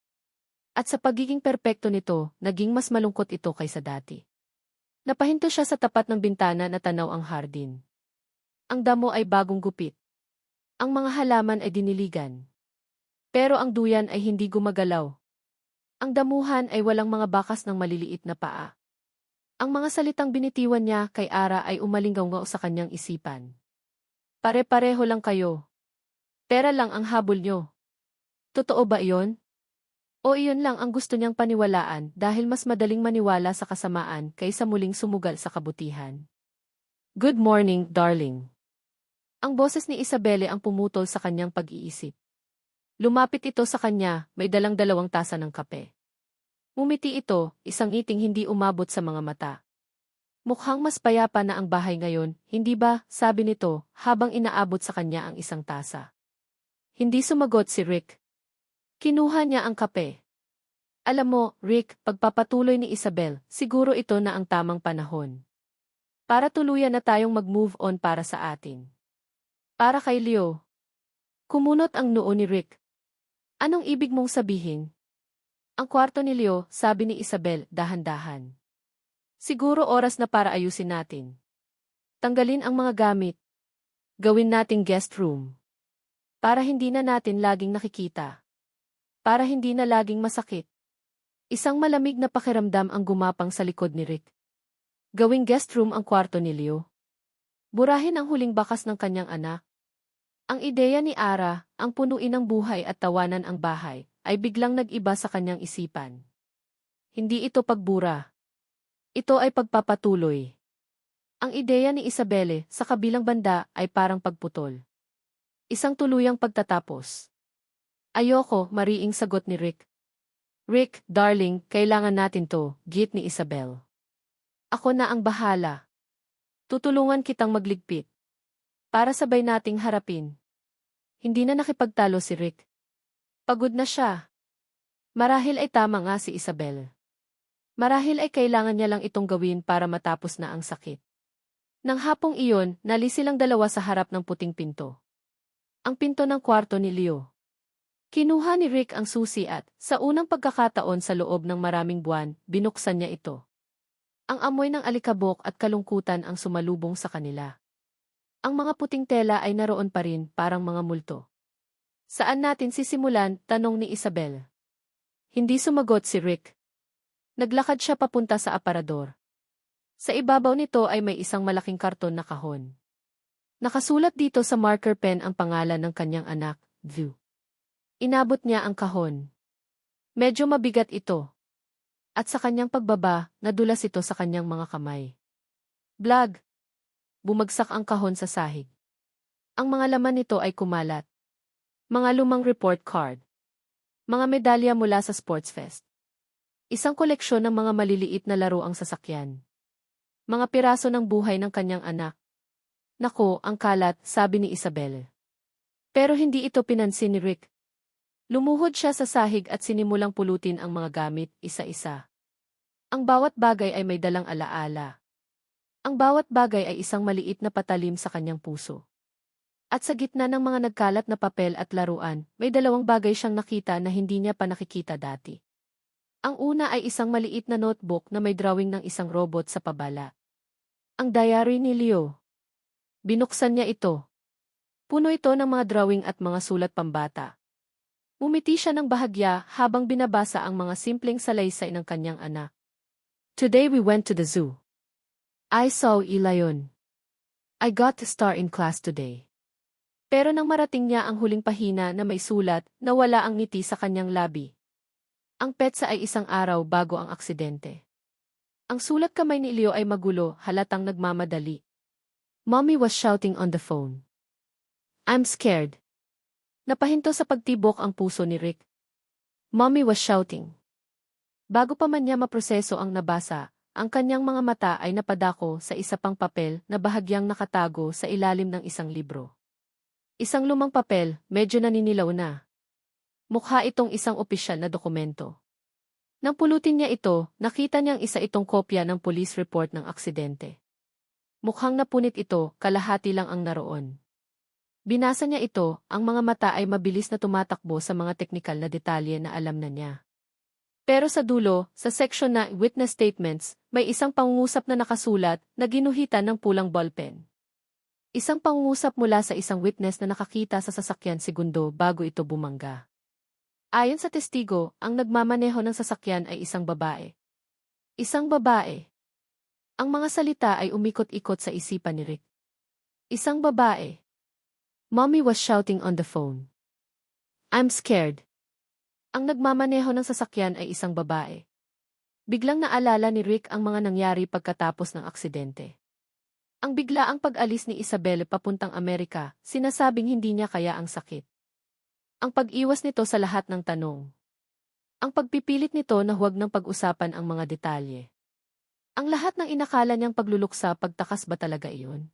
At sa pagiging perpekto nito, naging mas malungkot ito kaysa dati. Napahinto siya sa tapat ng bintana na tanaw ang hardin. Ang damo ay bagong gupit. Ang mga halaman ay diniligan. Pero ang duyan ay hindi gumagalaw. Ang damuhan ay walang mga bakas ng maliliit na paa. Ang mga salitang binitiwan niya kay Ara ay umalinggaw sa kanyang isipan. Pare-pareho lang kayo. Pera lang ang habol nyo. Totoo ba iyon? O iyon lang ang gusto niyang paniwalaan dahil mas madaling maniwala sa kasamaan kaysa muling sumugal sa kabutihan. Good morning, darling. Ang boses ni Isabelle ang pumutol sa kanyang pag-iisip. Lumapit ito sa kanya, may dalang 2 tasa ng kape. Ngumiti ito, isang ngiting hindi umabot sa mga mata. Mukhang mas payapa na ang bahay ngayon, hindi ba, sabi nito, habang inaabot sa kanya ang isang tasa. Hindi sumagot si Rick. Kinuha niya ang kape. Alam mo, Rick, pagpapatuloy ni Isabel, siguro ito na ang tamang panahon. Para tuluyan na tayong mag-move on para sa atin. Para kay Leo. Kumunot ang noo ni Rick. Anong ibig mong sabihin? Ang kwarto ni Leo, sabi ni Isabel, dahan-dahan. Siguro oras na para ayusin natin. Tanggalin ang mga gamit. Gawin nating guest room. Para hindi na natin laging nakikita. Para hindi na laging masakit. Isang malamig na pakiramdam ang gumapang sa likod ni Rick. Gawing guest room ang kwarto ni Leo. Burahin ang huling bakas ng kanyang anak. Ang ideya ni Ara, ang punuin ng buhay at tawanan ang bahay, ay biglang nag-iba sa kanyang isipan. Hindi ito pagbura. Ito ay pagpapatuloy. Ang ideya ni Isabelle, sa kabilang banda, ay parang pagputol. Isang tuluyang pagtatapos. Ayoko, mariing sagot ni Rick. Rick, darling, kailangan natin to, git ni Isabel. Ako na ang bahala. Tutulungan kitang magligpit. Para sabay nating harapin. Hindi na nakipagtalo si Rick. Pagod na siya. Marahil ay tama nga si Isabel. Marahil ay kailangan niya lang itong gawin para matapos na ang sakit. Nang hapong iyon, nalis silang dalawa sa harap ng puting pinto. Ang pinto ng kwarto ni Leo. Kinuha ni Rick ang susi at, sa unang pagkakataon sa loob ng maraming buwan, binuksan niya ito. Ang amoy ng alikabok at kalungkutan ang sumalubong sa kanila. Ang mga puting tela ay naroon pa rin, parang mga multo. Saan natin sisimulan? Tanong ni Isabel. Hindi sumagot si Rick. Naglakad siya papunta sa aparador. Sa ibabaw nito ay may isang malaking karton na kahon. Nakasulat dito sa marker pen ang pangalan ng kanyang anak, View. Inabot niya ang kahon. Medyo mabigat ito. At sa kanyang pagbaba, nadulas ito sa kanyang mga kamay. Blag! Bumagsak ang kahon sa sahig. Ang mga laman nito ay kumalat. Mga lumang report card. Mga medalya mula sa sports fest. Isang koleksyon ng mga maliliit na laro ang sasakyan. Mga piraso ng buhay ng kanyang anak. Nako, ang kalat, sabi ni Isabel. Pero hindi ito pinansin ni Rick. Lumuhod siya sa sahig at sinimulang pulutin ang mga gamit, isa-isa. Ang bawat bagay ay may dalang alaala. Ang bawat bagay ay isang maliit na patalim sa kanyang puso. At sa gitna ng mga nagkalat na papel at laruan, may dalawang bagay siyang nakita na hindi niya pa nakikita dati. Ang una ay isang maliit na notebook na may drawing ng isang robot sa pabala. Ang diary ni Leo. Binuksan niya ito. Puno ito ng mga drawing at mga sulat pambata. Umiti siya ng bahagya habang binabasa ang mga simpleng salaysay ng kanyang anak. Today we went to the zoo. I saw a lion. I got a star in class today. Pero nang marating niya ang huling pahina na may sulat, nawala ang ngiti sa kanyang labi. Ang petsa ay isang araw bago ang aksidente. Ang sulat kamay ni Leo ay magulo, halatang nagmamadali. Mommy was shouting on the phone. I'm scared. Napahinto sa pagtibok ang puso ni Rick. Mommy was shouting. Bago pa man niya maproseso ang nabasa, ang kanyang mga mata ay napadako sa isa pang papel na bahagyang nakatago sa ilalim ng isang libro. Isang lumang papel, medyo naninilaw na. Mukha itong isang opisyal na dokumento. Nang pulutin niya ito, nakita niyang isa itong kopya ng police report ng aksidente. Mukhang napunit ito, kalahati lang ang naroon. Binasa niya ito, ang mga mata ay mabilis na tumatakbo sa mga teknikal na detalye na alam na niya. Pero sa dulo, sa section na witness statements, may isang pangungusap na nakasulat na ginuhitan ng pulang ballpen. Isang pangungusap mula sa isang witness na nakakita sa sasakyan segundo bago ito bumangga. Ayon sa testigo, ang nagmamaneho ng sasakyan ay isang babae. Isang babae. Ang mga salita ay umikot-ikot sa isipan ni Rick. Isang babae. Mommy was shouting on the phone. I'm scared. Ang nagmamaneho ng sasakyan ay isang babae. Biglang naalala ni Rick ang mga nangyari pagkatapos ng aksidente. Ang biglaang pag-alis ni Isabel papuntang Amerika, sinasabing hindi niya kaya ang sakit. Ang pag-iwas nito sa lahat ng tanong. Ang pagpipilit nito na huwag nang pag-usapan ang mga detalye. Ang lahat ng inakala niyang pagluluksa, pagtakas ba talaga iyon?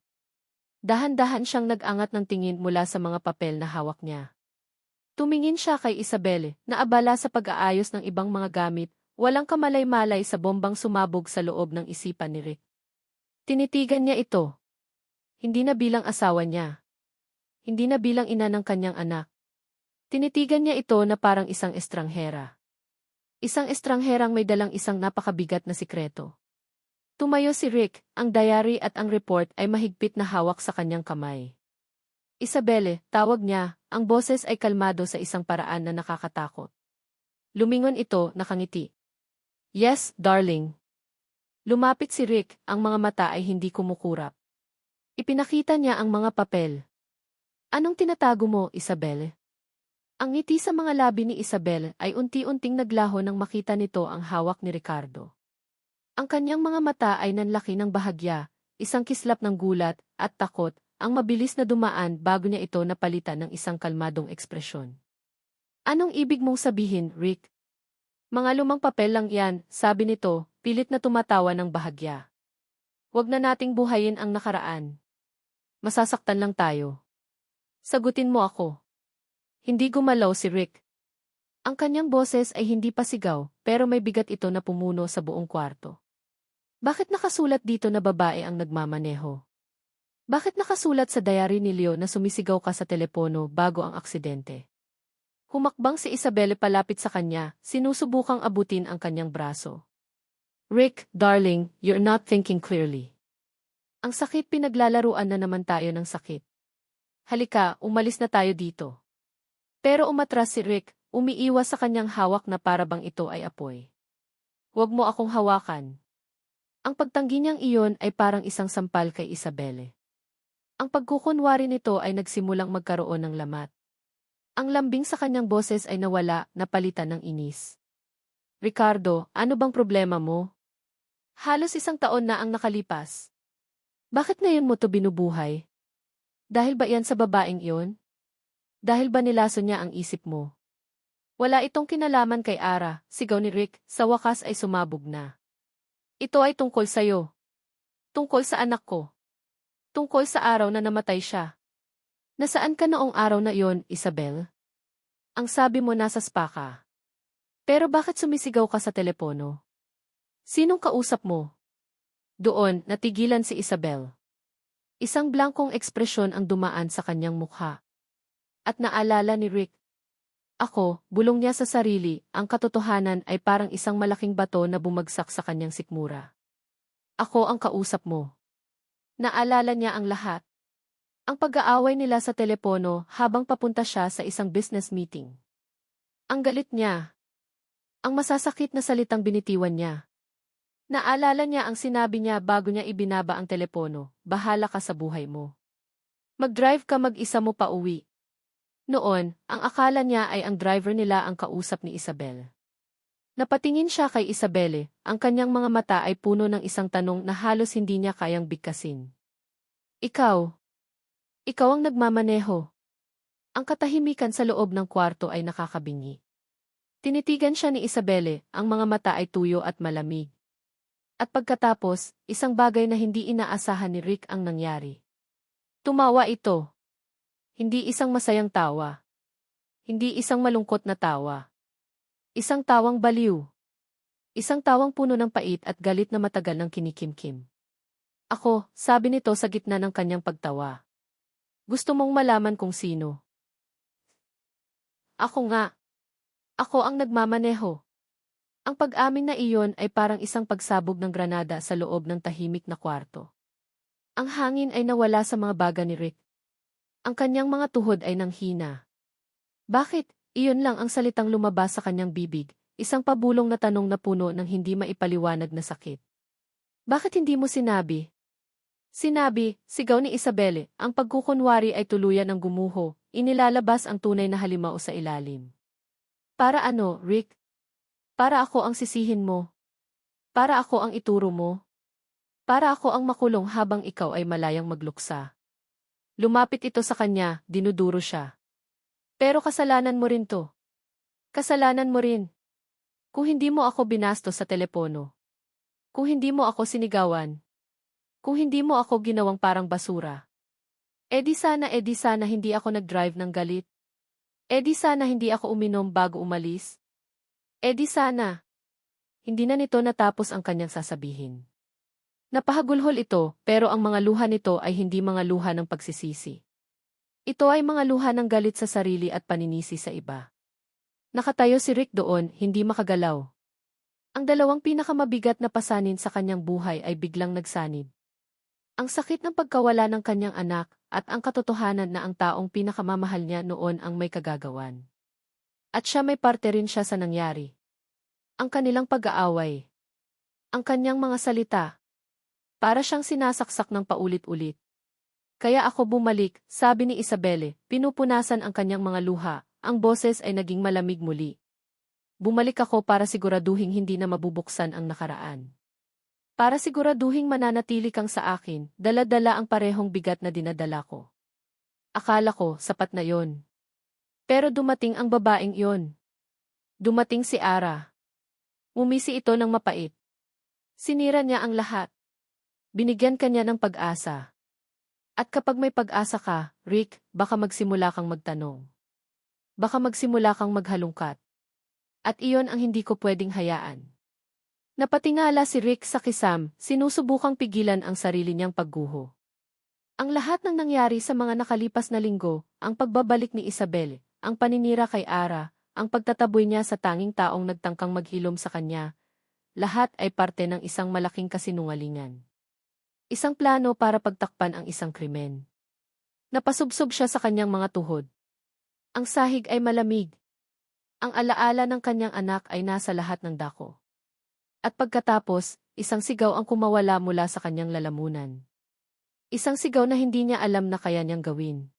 Dahan-dahan siyang nag-angat ng tingin mula sa mga papel na hawak niya. Tumingin siya kay Isabel, na abala sa pag-aayos ng ibang mga gamit, walang kamalay-malay sa bombang sumabog sa loob ng isipan ni Rick. Tinitigan niya ito. Hindi na bilang asawa niya. Hindi na bilang ina ng kanyang anak. Tinitigan niya ito na parang isang estranghera. Isang estrangherang may dalang isang napakabigat na sikreto. Tumayo si Rick, ang diary at ang report ay mahigpit na hawak sa kanyang kamay. Isabel, tawag niya, ang boses ay kalmado sa isang paraan na nakakatakot. Lumingon ito, nakangiti. Yes, darling. Lumapit si Rick, ang mga mata ay hindi kumukurap. Ipinakita niya ang mga papel. Anong tinatago mo, Isabel? Ang ngiti sa mga labi ni Isabel ay unti-unting naglaho nang makita nito ang hawak ni Ricardo. Ang kanyang mga mata ay nanlaki ng bahagya, isang kislap ng gulat at takot, ang mabilis na dumaan bago niya ito napalitan ng isang kalmadong ekspresyon. Anong ibig mong sabihin, Rick? Mga lumang papel lang yan, sabi nito, pilit na tumatawa ng bahagya. Huwag na nating buhayin ang nakaraan. Masasaktan lang tayo. Sagutin mo ako. Hindi gumalaw si Rick. Ang kanyang boses ay hindi pa sigaw, pero may bigat ito na pumuno sa buong kwarto. Bakit nakasulat dito na babae ang nagmamaneho? Bakit nakasulat sa diary ni Leo na sumisigaw ka sa telepono bago ang aksidente? Humakbang si Isabel palapit sa kanya, sinusubukang abutin ang kanyang braso. Rick, darling, you're not thinking clearly. Ang sakit, pinaglalaruan na naman tayo ng sakit. Halika, umalis na tayo dito. Pero umatras si Rick, umiiwas sa kanyang hawak na parabang ito ay apoy. Huwag mo akong hawakan. Ang pagtanggi niyang iyon ay parang isang sampal kay Isabel. Ang pagkukunwari nito ay nagsimulang magkaroon ng lamat. Ang lambing sa kanyang boses ay nawala, napalitan ng inis. Ricardo, ano bang problema mo? Halos 1 taon na ang nakalipas. Bakit ngayon mo to binubuhay? Dahil ba yan sa babaeng iyon? Dahil ba nilaso niya ang isip mo? Wala itong kinalaman kay Ara, sigaw ni Rick, sa wakas ay sumabog na. Ito ay tungkol sa'yo. Tungkol sa anak ko. Tungkol sa araw na namatay siya. Nasaan ka noong araw na iyon, Isabel? Ang sabi mo nasa spa ka. Pero bakit sumisigaw ka sa telepono? Sinong kausap mo? Doon, natigilan si Isabel. Isang blankong ekspresyon ang dumaan sa kanyang mukha. At naalala ni Rick. Ako, bulong niya sa sarili, ang katotohanan ay parang isang malaking bato na bumagsak sa kanyang sikmura. Ako ang kausap mo. Naalala niya ang lahat. Ang pag-aaway nila sa telepono habang papunta siya sa isang business meeting. Ang galit niya. Ang masasakit na salitang binitiwan niya. Naalala niya ang sinabi niya bago niya ibinaba ang telepono, bahala ka sa buhay mo. Mag-drive ka mag-isa mo pa uwi. Noon, ang akala niya ay ang driver nila ang kausap ni Isabel. Napatingin siya kay Isabelle, ang kanyang mga mata ay puno ng isang tanong na halos hindi niya kayang bigkasin. Ikaw? Ikaw ang nagmamaneho. Ang katahimikan sa loob ng kwarto ay nakakabingi. Tinitigan siya ni Isabelle, ang mga mata ay tuyo at malamig. At pagkatapos, isang bagay na hindi inaasahan ni Rick ang nangyari. Tumawa ito. Hindi isang masayang tawa. Hindi isang malungkot na tawa. Isang tawang baliw. Isang tawang puno ng pait at galit na matagal ng kinikimkim. Ako, sabi nito sa gitna ng kanyang pagtawa. Gusto mong malaman kung sino? Ako nga. Ako ang nagmamaneho. Ang pag-amin na iyon ay parang isang pagsabog ng granada sa loob ng tahimik na kwarto. Ang hangin ay nawala sa mga baga ni Rick. Ang kanyang mga tuhod ay nanghina. Bakit? Iyon lang ang salitang lumabas sa kanyang bibig, isang pabulong na tanong na puno ng hindi maipaliwanag na sakit. Bakit hindi mo sinabi? Sinabi, sigaw ni Isabelle, ang pagkukunwari ay tuluyan ng gumuho, inilalabas ang tunay na halimaw sa ilalim. Para ano, Rick? Para ako ang sisihin mo. Para ako ang ituro mo. Para ako ang makulong habang ikaw ay malayang magluksa. Lumapit ito sa kanya, dinuduro siya. Pero kasalanan mo rin to. Kasalanan mo rin. Kung hindi mo ako binastos sa telepono. Kung hindi mo ako sinigawan. Kung hindi mo ako ginawang parang basura. Edi sana hindi ako nag-drive ng galit. Edi sana hindi ako uminom bago umalis. Edi sana. Hindi na nito natapos ang kanyang sasabihin. Napahagulhol ito, pero ang mga luha nito ay hindi mga luha ng pagsisisi. Ito ay mga luha ng galit sa sarili at paninisi sa iba. Nakatayo si Rick doon, hindi makagalaw. Ang dalawang pinakamabigat na pasanin sa kanyang buhay ay biglang nagsanib. Ang sakit ng pagkawala ng kanyang anak at ang katotohanan na ang taong pinakamamahal niya noon ang may kagagawan. At siya may parte rin siya sa nangyari. Ang kanilang pag-aaway. Ang kanyang mga salita. Para siyang sinasaksak ng paulit-ulit. Kaya ako bumalik, sabi ni Isabelle, pinupunasan ang kanyang mga luha, ang boses ay naging malamig muli. Bumalik ako para siguraduhing hindi na mabubuksan ang nakaraan. Para siguraduhing mananatili kang sa akin, dala-dala ang parehong bigat na dinadala ko. Akala ko, sapat na yon. Pero dumating ang babaeng yon. Dumating si Ara. Umisi ito ng mapait. Sinira niya ang lahat. Binigyan kanya ng pag-asa. At kapag may pag-asa ka, Rick, baka magsimula kang magtanong. Baka magsimula kang maghalungkat. At iyon ang hindi ko pwedeng hayaan. Napatingala si Rick sa kisam, sinusubukang pigilan ang sarili niyang pagguho. Ang lahat ng nangyari sa mga nakalipas na linggo, ang pagbabalik ni Isabel, ang paninira kay Ara, ang pagtataboy niya sa tanging taong nagtangkang maghilom sa kanya, lahat ay parte ng isang malaking kasinungalingan. Isang plano para pagtakpan ang isang krimen. Napasubsob siya sa kanyang mga tuhod. Ang sahig ay malamig. Ang alaala ng kanyang anak ay nasa lahat ng dako. At pagkatapos, isang sigaw ang kumawala mula sa kanyang lalamunan. Isang sigaw na hindi niya alam na kaya niyang gawin.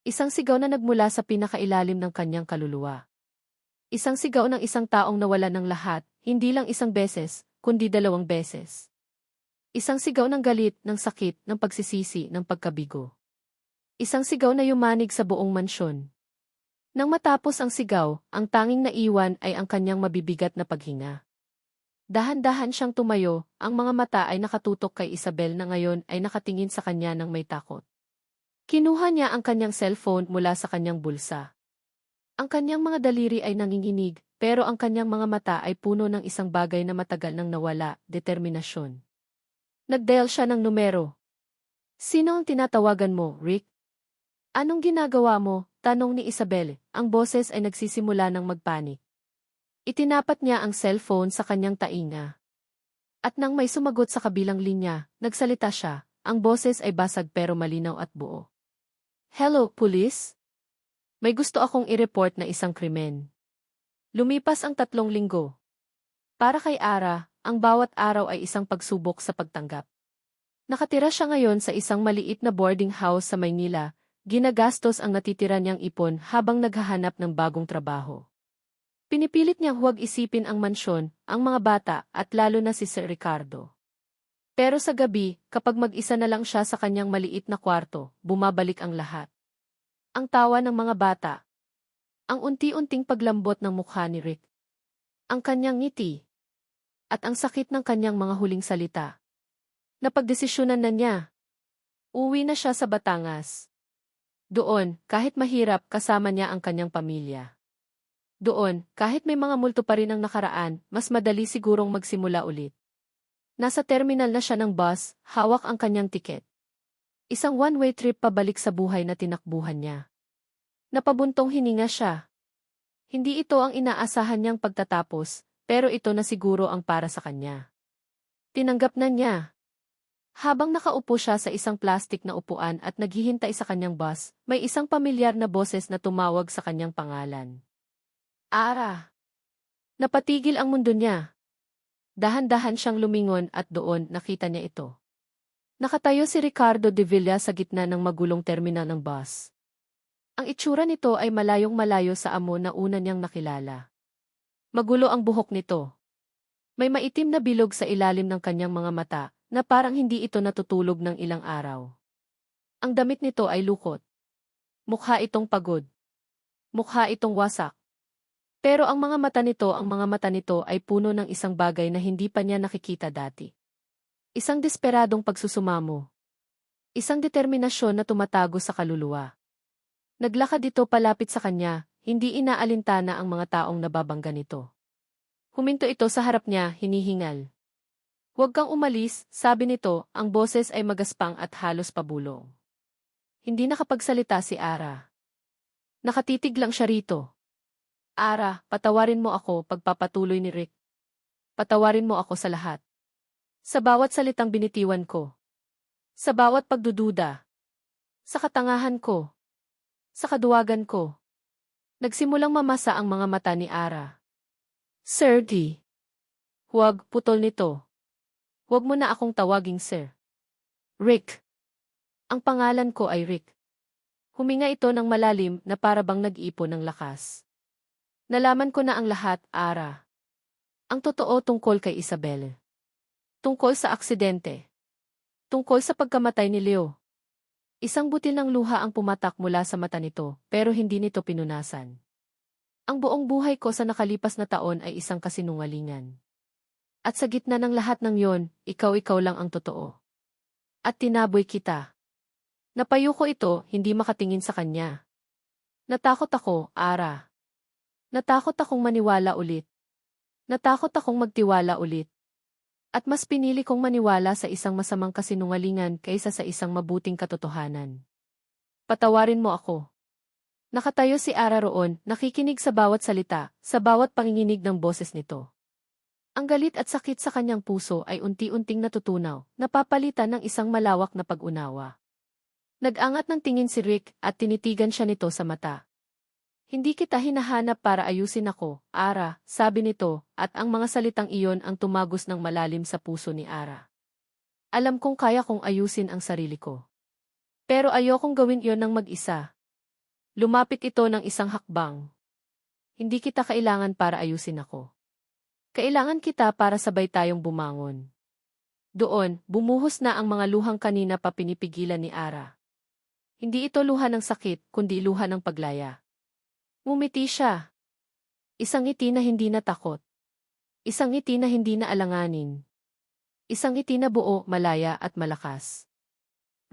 Isang sigaw na nagmula sa pinakailalim ng kanyang kaluluwa. Isang sigaw ng isang taong nawala ng lahat, hindi lang isang beses, kundi 2 beses. Isang sigaw ng galit, ng sakit, ng pagsisisi, ng pagkabigo. Isang sigaw na yumanig sa buong mansyon. Nang matapos ang sigaw, ang tanging naiwan ay ang kanyang mabibigat na paghinga. Dahan-dahan siyang tumayo, ang mga mata ay nakatutok kay Isabel na ngayon ay nakatingin sa kanya ng may takot. Kinuha niya ang kanyang cellphone mula sa kanyang bulsa. Ang kanyang mga daliri ay nanginginig, pero ang kanyang mga mata ay puno ng isang bagay na matagal nang nawala, determinasyon. Nag-dial siya ng numero. "Sino ang tinatawagan mo, Rick?" "Anong ginagawa mo?" tanong ni Isabel. Ang boses ay nagsisimula ng magpanik. Itinapat niya ang cellphone sa kanyang tainga. At nang may sumagot sa kabilang linya, nagsalita siya. Ang boses ay basag pero malinaw at buo. "Hello, police? May gusto akong i-report na isang krimen." Lumipas ang 3 linggo. Para kay Ara, ang bawat araw ay isang pagsubok sa pagtanggap. Nakatira siya ngayon sa isang maliit na boarding house sa Maynila, ginagastos ang natitira niyang ipon habang naghahanap ng bagong trabaho. Pinipilit niyang huwag isipin ang mansyon, ang mga bata, at lalo na si Sir Ricardo. Pero sa gabi, kapag mag-isa na lang siya sa kanyang maliit na kwarto, bumabalik ang lahat. Ang tawa ng mga bata. Ang unti-unting paglambot ng mukha ni Rick. Ang kanyang ngiti. At ang sakit ng kanyang mga huling salita. Napagdesisyonan na niya. Uwi na siya sa Batangas. Doon, kahit mahirap, kasama niya ang kanyang pamilya. Doon, kahit may mga multo pa rin ang nakaraan, mas madali sigurong magsimula ulit. Nasa terminal na siya ng bus, hawak ang kanyang tiket. Isang one-way trip pabalik sa buhay na tinakbuhan niya. Napabuntong hininga siya. Hindi ito ang inaasahan niyang pagtatapos, pero ito na siguro ang para sa kanya. Tinanggap na niya. Habang nakaupo siya sa isang plastik na upuan at naghihintay sa kanyang bus, may isang pamilyar na boses na tumawag sa kanyang pangalan. Ara! Napatigil ang mundo niya. Dahan-dahan siyang lumingon at doon nakita niya ito. Nakatayo si Ricardo de Villa sa gitna ng magulong terminal ng bus. Ang itsura nito ay malayong-malayo sa amo na una niyang nakilala. Magulo ang buhok nito. May maitim na bilog sa ilalim ng kanyang mga mata na parang hindi ito natutulog ng ilang araw. Ang damit nito ay lukot. Mukha itong pagod. Mukha itong wasak. Pero ang mga mata nito ay puno ng isang bagay na hindi pa niya nakikita dati. Isang desperadong pagsusumamo. Isang determinasyon na tumatago sa kaluluwa. Naglakad ito palapit sa kanya, hindi inaalintana ang mga taong nababangga nito. Huminto ito sa harap niya, hinihingal. "Huwag kang umalis," sabi nito, ang boses ay magaspang at halos pabulong. Hindi nakapagsalita si Ara. Nakatitig lang siya rito. "Ara, patawarin mo ako," pagpapatuloy ni Rick. "Patawarin mo ako sa lahat. Sa bawat salitang binitiwan ko. Sa bawat pagdududa. Sa katangahan ko. Sa kaduwagan ko." Nagsimulang mamasa ang mga mata ni Ara. "Sir D. Huwag, putol nito. Huwag mo na akong tawaging Sir. Rick. Ang pangalan ko ay Rick." Huminga ito ng malalim na para bang nag-ipon ng lakas. "Nalaman ko na ang lahat, Ara. Ang totoo tungkol kay Isabel. Tungkol sa aksidente. Tungkol sa pagkamatay ni Leo." Isang butil ng luha ang pumatak mula sa mata nito, pero hindi nito pinunasan. "Ang buong buhay ko sa nakalipas na taon ay isang kasinungalingan. At sa gitna ng lahat ng yon, ikaw lang ang totoo. At tinaboy kita." Napayuko ito, hindi makatingin sa kanya. "Natakot ako, Ara. Natakot akong maniwala ulit. Natakot akong magtiwala ulit. At mas pinili kong maniwala sa isang masamang kasinungalingan kaysa sa isang mabuting katotohanan. Patawarin mo ako." Nakatayo si Ara roon, nakikinig sa bawat salita, sa bawat panginginig ng boses nito. Ang galit at sakit sa kanyang puso ay unti-unting natutunaw, napapalitan ng isang malawak na pag-unawa. Nag-angat ng tingin si Rick at tinitigan siya nito sa mata. "Hindi kita hinahanap para ayusin ako, Ara," sabi nito, at ang mga salitang iyon ang tumagos ng malalim sa puso ni Ara. "Alam kong kaya kong ayusin ang sarili ko. Pero ayokong gawin iyon ng mag-isa. Lumapit ito ng isang hakbang. Hindi kita kailangan para ayusin ako. Kailangan kita para sabay tayong bumangon. Doon, bumuhos na ang mga luhang kanina pa pinipigilan ni Ara. Hindi ito luha ng sakit, kundi luha ng paglaya. Ngumiti siya. Isang ngiti na hindi natakot. Isang ngiti na hindi na alanganin. Isang ngiti na buo, malaya at malakas.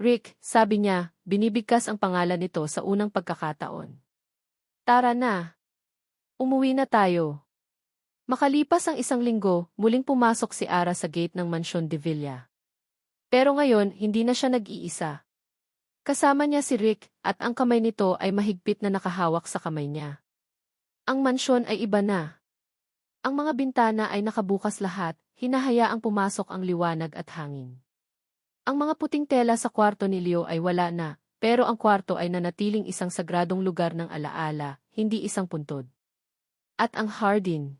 Rick, sabi niya, binibigkas ang pangalan nito sa unang pagkakataon. Tara na. Umuwi na tayo. Makalipas ang isang linggo, muling pumasok si Ara sa gate ng Mansyon de Villa. Pero ngayon, hindi na siya nag-iisa. Kasama niya si Rick, at ang kamay nito ay mahigpit na nakahawak sa kamay niya. Ang mansyon ay iba na. Ang mga bintana ay nakabukas lahat, hinahayaang pumasok ang liwanag at hangin. Ang mga puting tela sa kwarto ni Leo ay wala na, pero ang kwarto ay nanatiling isang sagradong lugar ng alaala, hindi isang puntod. At ang hardin.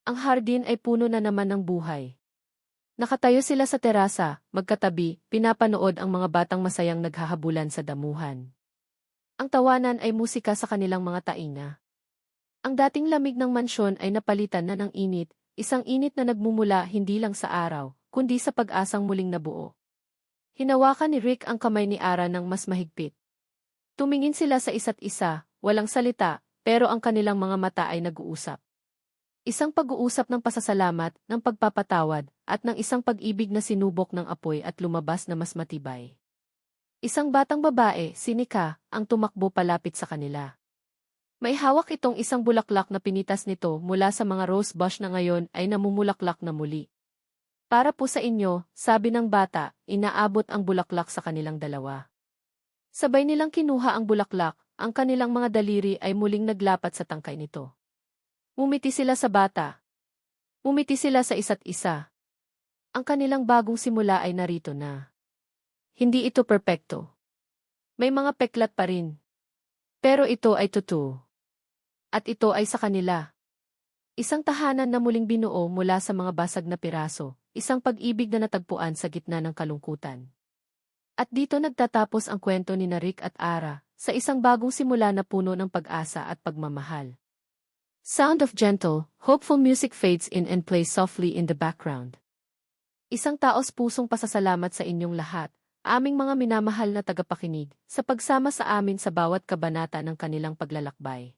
Ang hardin ay puno na naman ng buhay. Nakatayo sila sa terasa, magkatabi, pinapanood ang mga batang masayang naghahabulan sa damuhan. Ang tawanan ay musika sa kanilang mga tainga. Ang dating lamig ng mansyon ay napalitan na ng init, isang init na nagmumula hindi lang sa araw, kundi sa pag-asang muling nabuo. Hinawakan ni Rick ang kamay ni Ara ng mas mahigpit. Tumingin sila sa isa't isa, walang salita, pero ang kanilang mga mata ay nag-uusap. Isang pag-uusap ng pasasalamat, ng pagpapatawad, at ng isang pag-ibig na sinubok ng apoy at lumabas na mas matibay. Isang batang babae, si Nika, ang tumakbo palapit sa kanila. May hawak itong isang bulaklak na pinitas nito mula sa mga rose bush na ngayon ay namumulaklak na muli. Para po sa inyo, sabi ng bata, inaabot ang bulaklak sa kanilang dalawa. Sabay nilang kinuha ang bulaklak, ang kanilang mga daliri ay muling naglapat sa tangkay nito. Ngumiti sila sa bata. Ngumiti sila sa isa't isa. Ang kanilang bagong simula ay narito na. Hindi ito perpekto. May mga peklat pa rin. Pero ito ay totoo. At ito ay sa kanila. Isang tahanan na muling binuo mula sa mga basag na piraso, isang pag-ibig na natagpuan sa gitna ng kalungkutan. At dito nagtatapos ang kwento ni Rick at Ara, sa isang bagong simula na puno ng pag-asa at pagmamahal. Sound of gentle, hopeful music fades in and plays softly in the background. Isang taos-pusong pasasalamat sa inyong lahat, aming mga minamahal na tagapakinig, sa pagsama sa amin sa bawat kabanata ng kanilang paglalakbay.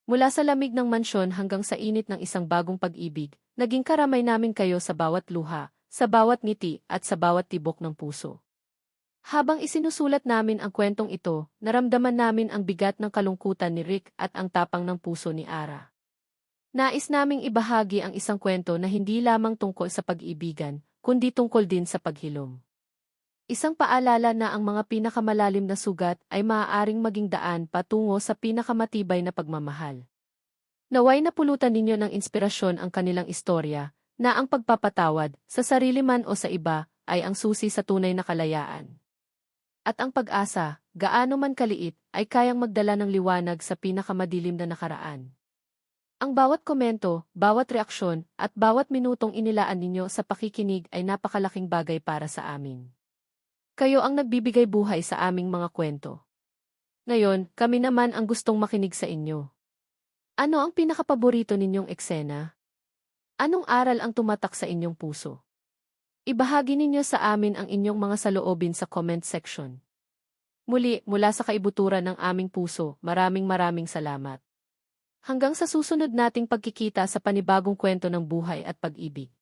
Mula sa lamig ng mansyon hanggang sa init ng isang bagong pag-ibig, naging karamay namin kayo sa bawat luha, sa bawat ngiti at sa bawat tibok ng puso. Habang isinusulat namin ang kwentong ito, naramdaman namin ang bigat ng kalungkutan ni Rick at ang tapang ng puso ni Ara. Nais naming ibahagi ang isang kwento na hindi lamang tungkol sa pag-ibigan, kundi tungkol din sa paghilom. Isang paalala na ang mga pinakamalalim na sugat ay maaaring maging daan patungo sa pinakamatibay na pagmamahal. Naway napulutan ninyo ng inspirasyon ang kanilang istorya, na ang pagpapatawad, sa sarili man o sa iba, ay ang susi sa tunay na kalayaan. At ang pag-asa, gaano man kaliit, ay kayang magdala ng liwanag sa pinakamadilim na nakaraan. Ang bawat komento, bawat reaksyon, at bawat minutong inilaan ninyo sa pakikinig ay napakalaking bagay para sa amin. Kayo ang nagbibigay buhay sa aming mga kwento. Ngayon, kami naman ang gustong makinig sa inyo. Ano ang pinakapaborito ninyong eksena? Anong aral ang tumatak sa inyong puso? Ibahagi ninyo sa amin ang inyong mga saloobin sa comment section. Muli, mula sa kaibuturan ng aming puso, maraming salamat. Hanggang sa susunod nating pagkikita sa panibagong kwento ng buhay at pag-ibig.